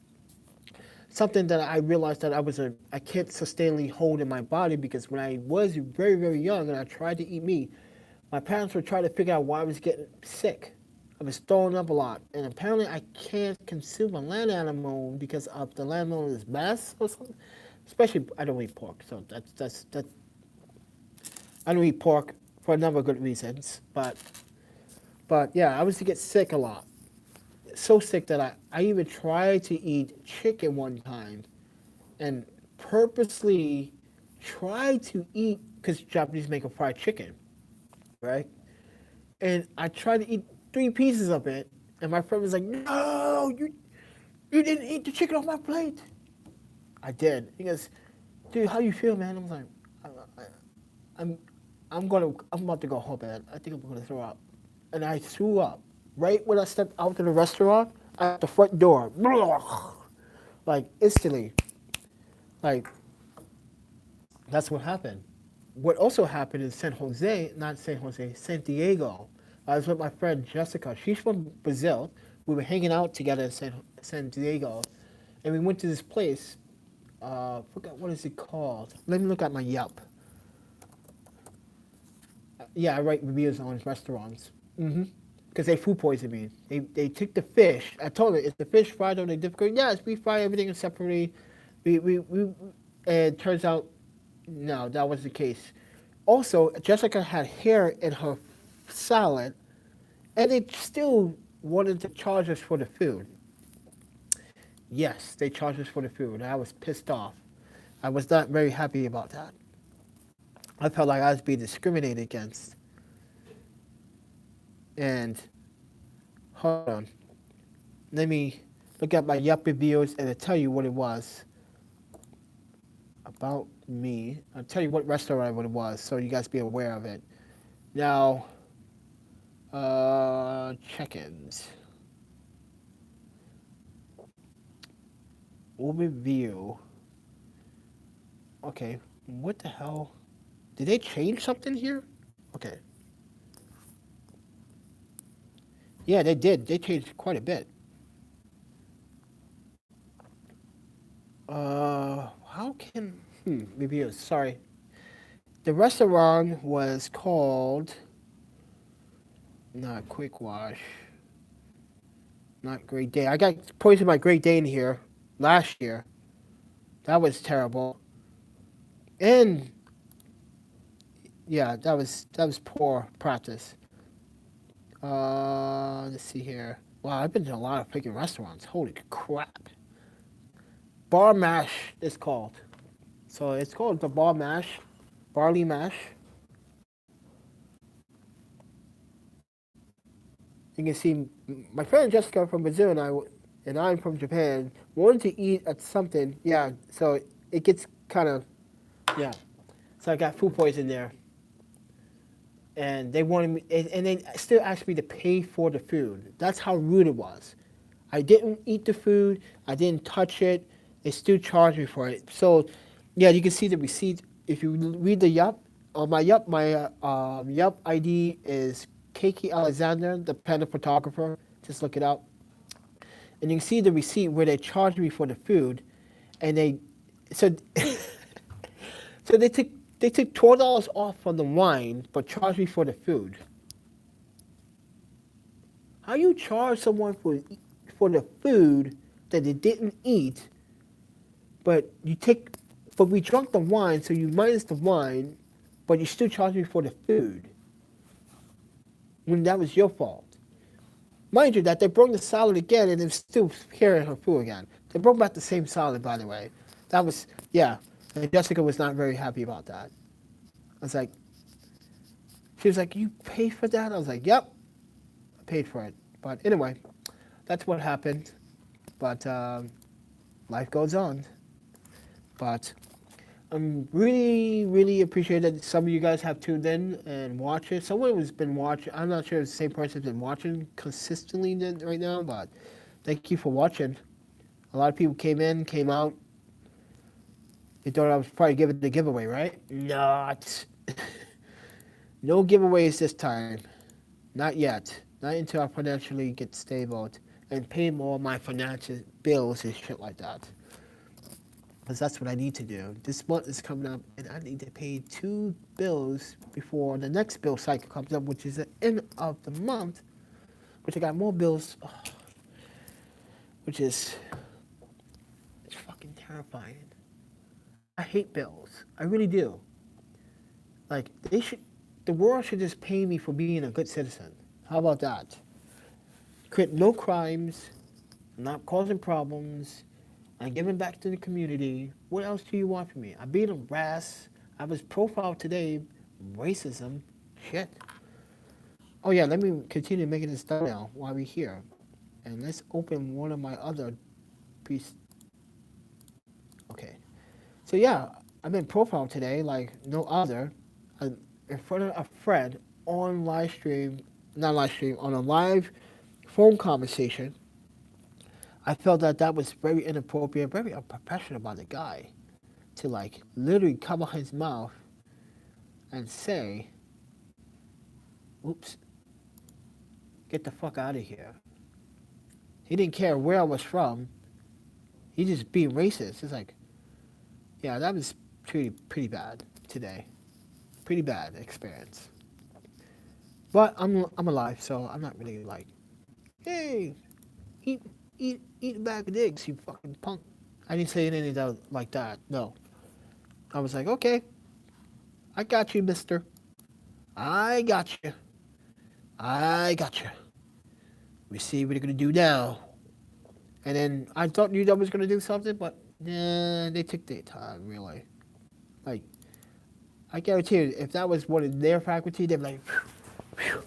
something that I realized that I can't sustainably hold in my body because when I was very, very young and I tried to eat meat, my parents were trying to figure out why I was getting sick. I was throwing up a lot, and apparently I can't consume a land animal because of the land animal's mess or something. Especially, I don't eat pork, so that. I don't eat pork for a number of good reasons, but yeah, I was to get sick a lot, so sick that I even tried to eat chicken one time, and purposely tried to eat because Japanese make a fried chicken, right? And I tried to eat 3 pieces of it, and my friend was like, "No, you didn't eat the chicken off my plate." I did. He goes, "Dude, how you feel, man?" I was like, I, "I'm, I'm about to go home, man. I think I'm gonna throw up," and I threw up right when I stepped out to the restaurant at the front door, like instantly. Like that's what happened. What also happened in San Jose, not San Jose, San Diego. I was with my friend Jessica. She's from Brazil. We were hanging out together in San Diego, and we went to this place. Forgot what is it called. Let me look at my Yelp. Yeah, I write reviews on restaurants. Because they food poisoned me. They took the fish. I told her, is the fish fried on a difficult? Yes, we fry everything separately. And it turns out, no, that was the case. Also, Jessica had hair in her salad, and they still wanted to charge us for the food. Yes, they charged us for the food, and I was pissed off. I was not very happy about that. I felt like I was being discriminated against. And hold on, let me look at my Yelp reviews and I'll tell you what it was about me. I'll tell you what restaurant it was so you guys be aware of it. Now, check-ins. Overview. Okay, what the hell? Did they change something here? Okay. Yeah, they did. They changed quite a bit. How can reviews? Sorry, the restaurant was called not Quick Wash, not Great Day. I got pointed my Great Day in here last year. That was terrible, and yeah, that was poor practice. Let's see here. Wow, I've been to a lot of freaking restaurants. Holy crap! Bar mash is called. So it's called the bar mash, barley mash. You can see my friend Jessica from Brazil and I'm from Japan wanted to eat at something. Yeah, so it gets kind of yeah. So I got food poison there, and they wanted me, and they still asked me to pay for the food. That's how rude it was. I didn't eat the food. I didn't touch it. They still charged me for it. So, yeah, you can see the receipt. If you read the Yup, on my Yup, Yup ID is Keiki Alexander, the Panda Photographer. Just look it up. And you can see the receipt where they charged me for the food. And so, so they took $12 off from the wine, but charged me for the food. How you charge someone for the food that they didn't eat, but we drunk the wine, so you minus the wine, but you still charge me for the food when that was your fault. Mind you, that they brought the salad again, and they're still carrying her food again. They brought back the same salad, by the way. That was yeah. And Jessica was not very happy about that. I was like, she was like, "You paid for that?" I was like, "Yep, I paid for it." But anyway, that's what happened. But life goes on. But I'm really, really appreciate that some of you guys have tuned in and watched it. Someone has been watching. I'm not sure if the same person has been watching consistently right now, but thank you for watching. A lot of people came in, came out. They thought I was probably giving the giveaway, right? Not. No giveaways this time. Not yet. Not until I financially get stable and pay more of my financial bills and shit like that. Because that's what I need to do. This month is coming up, and I need to pay 2 bills before the next bill cycle comes up, which is the end of the month. which I got more bills, which is it's fucking terrifying. I hate bills. I really do. Like the world should just pay me for being a good citizen. How about that? Commit no crimes, not causing problems, and giving back to the community. What else do you want from me? I'm being harassed. I was profiled today. Racism. Shit. Oh yeah, let me continue making this thumbnail while we're here. And let's open one of my other pieces. Okay. So yeah, I've been profiled today like no other. In front of a friend on live stream, not live stream, on a live phone conversation. I felt that that was very inappropriate, very unprofessional by the guy to like literally cover his mouth and say, oops, get the fuck out of here. He didn't care where I was from. He just being racist. It's like, yeah, that was pretty bad today. Pretty bad experience. But I'm alive, so I'm not really like, hey, eat a bag of eggs, you fucking punk. I didn't say anything like that. No. I was like, okay, I got you, mister. I got you. I got you. We see what you're gonna do now. And then I thought UW was gonna do something, but nah, they took their time, really. Like, I guarantee you, if that was one of their faculty, they'd be like, phew, phew.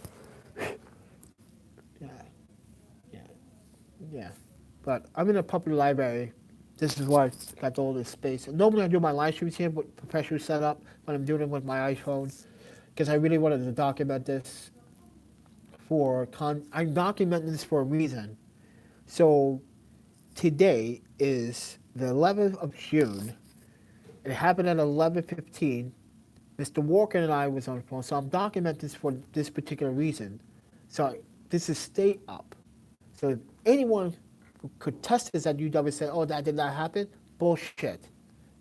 Yeah, yeah, yeah. But I'm in a public library. This is why I got all this space. And normally I do my live streams here with professional setup, but I'm doing it with my iPhone because I really wanted to document this I'm documenting this for a reason. So today is the 11th of June. It happened at 11:15. Mr. Walker and I was on the phone, so I'm documenting this for this particular reason. So this is stay up. So if anyone who could test this at UW say, oh, that did not happen, bullshit.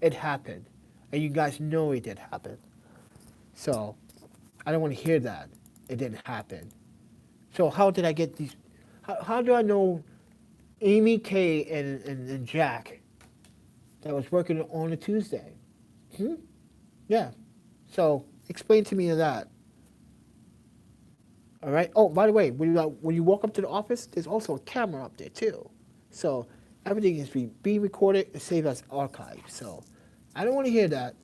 It happened. And you guys know it did happen. So I don't want to hear that. It didn't happen. So how did I get these? How do I know Amy K and Jack that was working on a Tuesday? Yeah. So explain to me that. All right. Oh, by the way, when you walk up to the office, there's also a camera up there too. So everything is being recorded and saved as archive. So I don't want to hear that.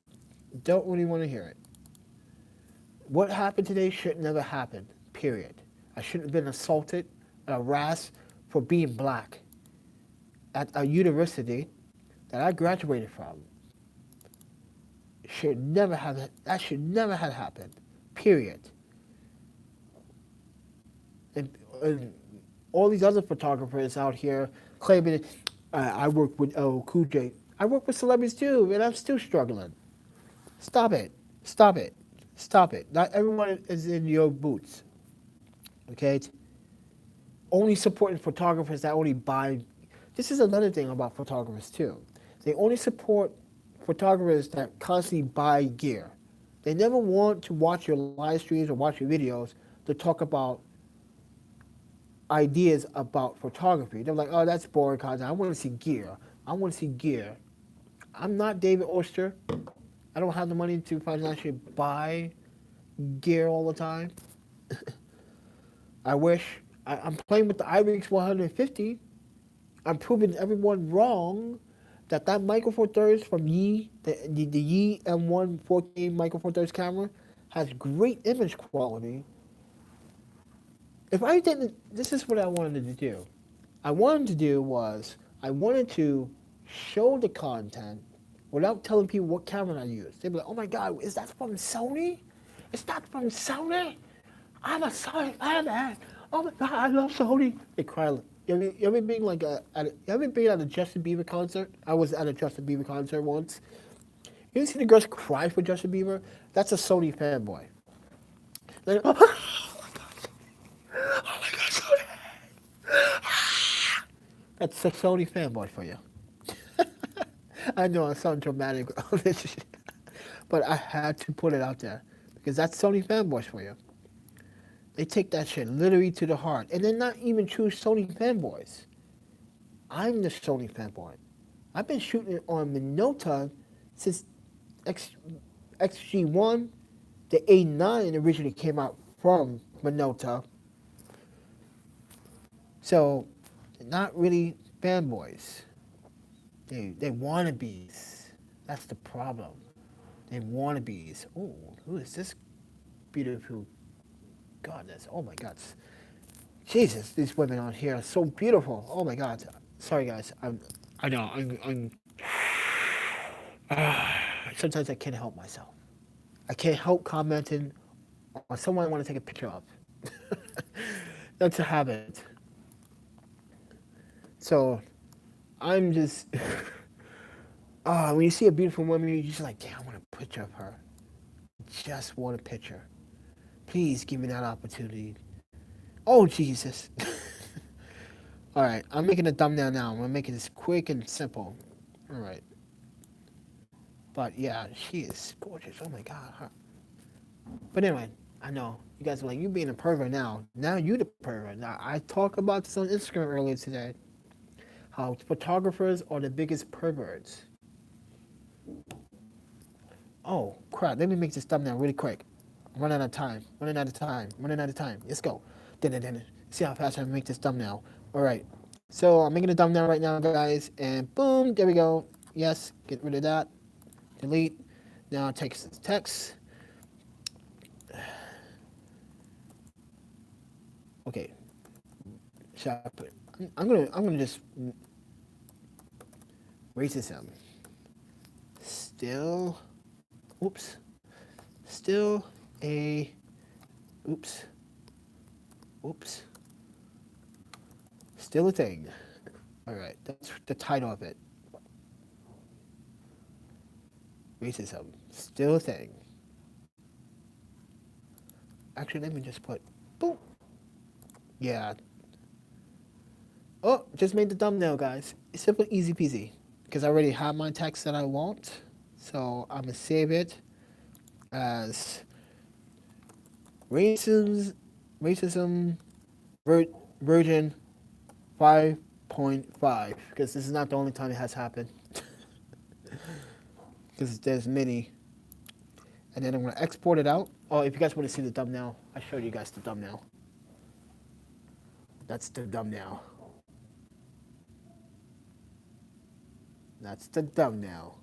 Don't really want to hear it. What happened today should never happen. Period. I shouldn't have been assaulted and harassed for being black at a university that I graduated from. That should never have happened. Period. And all these other photographers out here claiming I work with Cool J. I work with celebrities too, and I'm still struggling. Stop it. Stop it. Stop it. Not everyone is in your boots. Okay? Only supporting photographers that only buy. This is another thing about photographers too. They only support photographers that constantly buy gear. They never want to watch your live streams or watch your videos to talk about ideas about photography. They're like, oh, that's boring content. I want to see gear. I want to see gear. I'm not David Oyster. I don't have the money to financially buy gear all the time. I wish. I'm playing with the IRIX 150. I'm proving everyone wrong that Micro Four Thirds from Yi, the Yi M1 4K Micro Four Thirds camera, has great image quality. If I didn't, this is what I wanted to do. I wanted to show the content without telling people what camera I use. They'd be like, oh my God, is that from Sony? Is that from Sony? I'm a Sony fan. Oh my God, I love Sony. They cry. You ever been like you ever been at a Justin Bieber concert? I was at a Justin Bieber concert once. You see the girls cry for Justin Bieber? That's a Sony fanboy. Like, oh my God, Sony. That's a Sony fanboy for you. I know I sound dramatic, but I had to put it out there because that's Sony fanboys for you. They take that shit literally to the heart. And they're not even true Sony fanboys. I'm the Sony fanboy. I've been shooting on Minolta since X, XG1. The A9 originally came out from Minolta. So, they're not really fanboys. They wannabes. That's the problem. They wannabes. Oh, who is this beautiful goddess? Oh my God. Jesus, these women on here are so beautiful. Oh my God. Sorry guys. I know. Sometimes I can't help myself. I can't help commenting on someone I want to take a picture of. That's a habit. So I'm just when you see a beautiful woman, you're just like, damn, I want a picture of her. Just want a picture. Please give me that opportunity. Oh Jesus. All right, I'm making a thumbnail now. I'm gonna make it as quick and simple. All right. But yeah, she is gorgeous. Oh my God. Her. But anyway, I know you guys are like, you being a pervert now. Now you the pervert. Now I talked about this on Instagram earlier today. How photographers are the biggest perverts. Oh crap! Let me make this thumbnail really quick. I'm running out of time. Running out of time. Let's go. See how fast I can make this thumbnail. All right. So I'm making a thumbnail right now, guys, and boom, there we go. Yes, get rid of that. Delete. Now text. Okay. I'm gonna just racism. Still a still a thing. All right, that's the title of it. Racism, still a thing. Actually, let me just put boom. Yeah. Oh, just made the thumbnail, guys. It's simple, easy peasy. Because I already have my text that I want. So I'm going to save it as racism version 5.5. Because this is not the only time it has happened. Because there's many. And then I'm going to export it out. Oh, if you guys want to see the thumbnail, I showed you guys the thumbnail. That's the thumbnail. That's the thumbnail.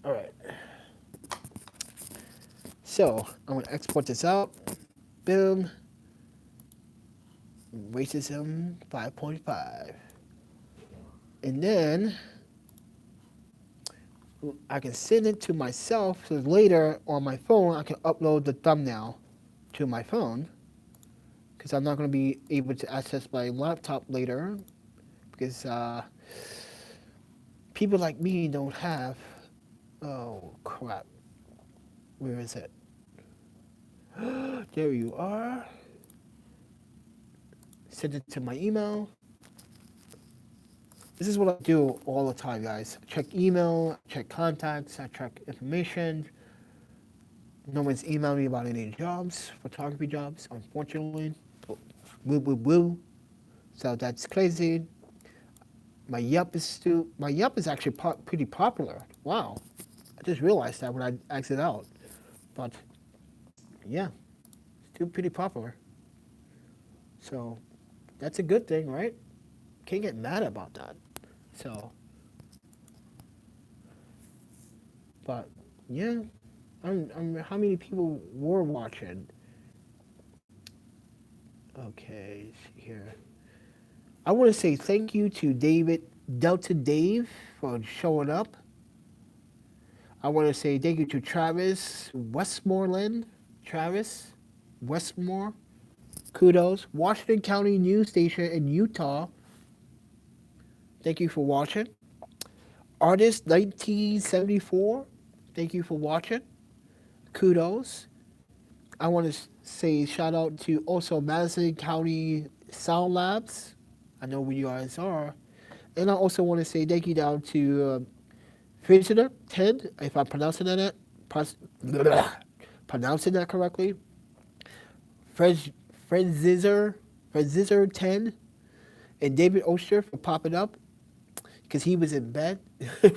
All right. So I'm going to export this out. Boom. Racism 5.5. And then I can send it to myself so later on my phone I can upload the thumbnail to my phone because I'm not going to be able to access my laptop later because people like me don't have. Oh crap! Where is it? There you are. Send it to my email. This is what I do all the time, guys. I check email, I check contacts, I check information. No one's emailed me about any jobs, photography jobs, unfortunately. Woo. So that's crazy. My Yelp is actually pretty popular. Wow. I just realized that when I exit out. But yeah, still pretty popular. So that's a good thing, right? Can't get mad about that. So, but yeah, how many people were watching? Okay, here. I want to say thank you to Delta Dave for showing up. I want to say thank you to Travis Westmoreland. Travis Westmore. Kudos. Washington County News Station in Utah. Thank you for watching. Artist 1974. Thank you for watching. Kudos. I want to say shout out to also Madison County Sound Labs. I know where you guys are. And I also want to say thank you down to Visitor Ted, if I'm pronouncing that correctly, Fred, Fred Zizzer 10, and David Oster for popping up because he was in bed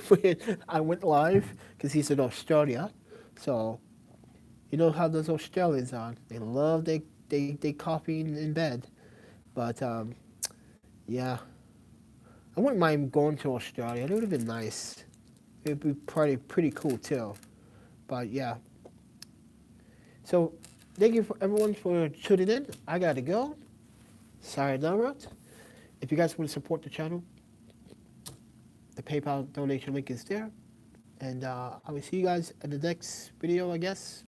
when I went live because he's in Australia. So, you know how those Australians are. They love they coffee in bed. But, yeah. I wouldn't mind going to Australia. It would have been nice. It would be pretty cool, too. But, yeah. So, thank you for everyone for tuning in. I got to go. Sayonara. If you guys want to support the channel, the PayPal donation link is there. And I will see you guys at the next video, I guess.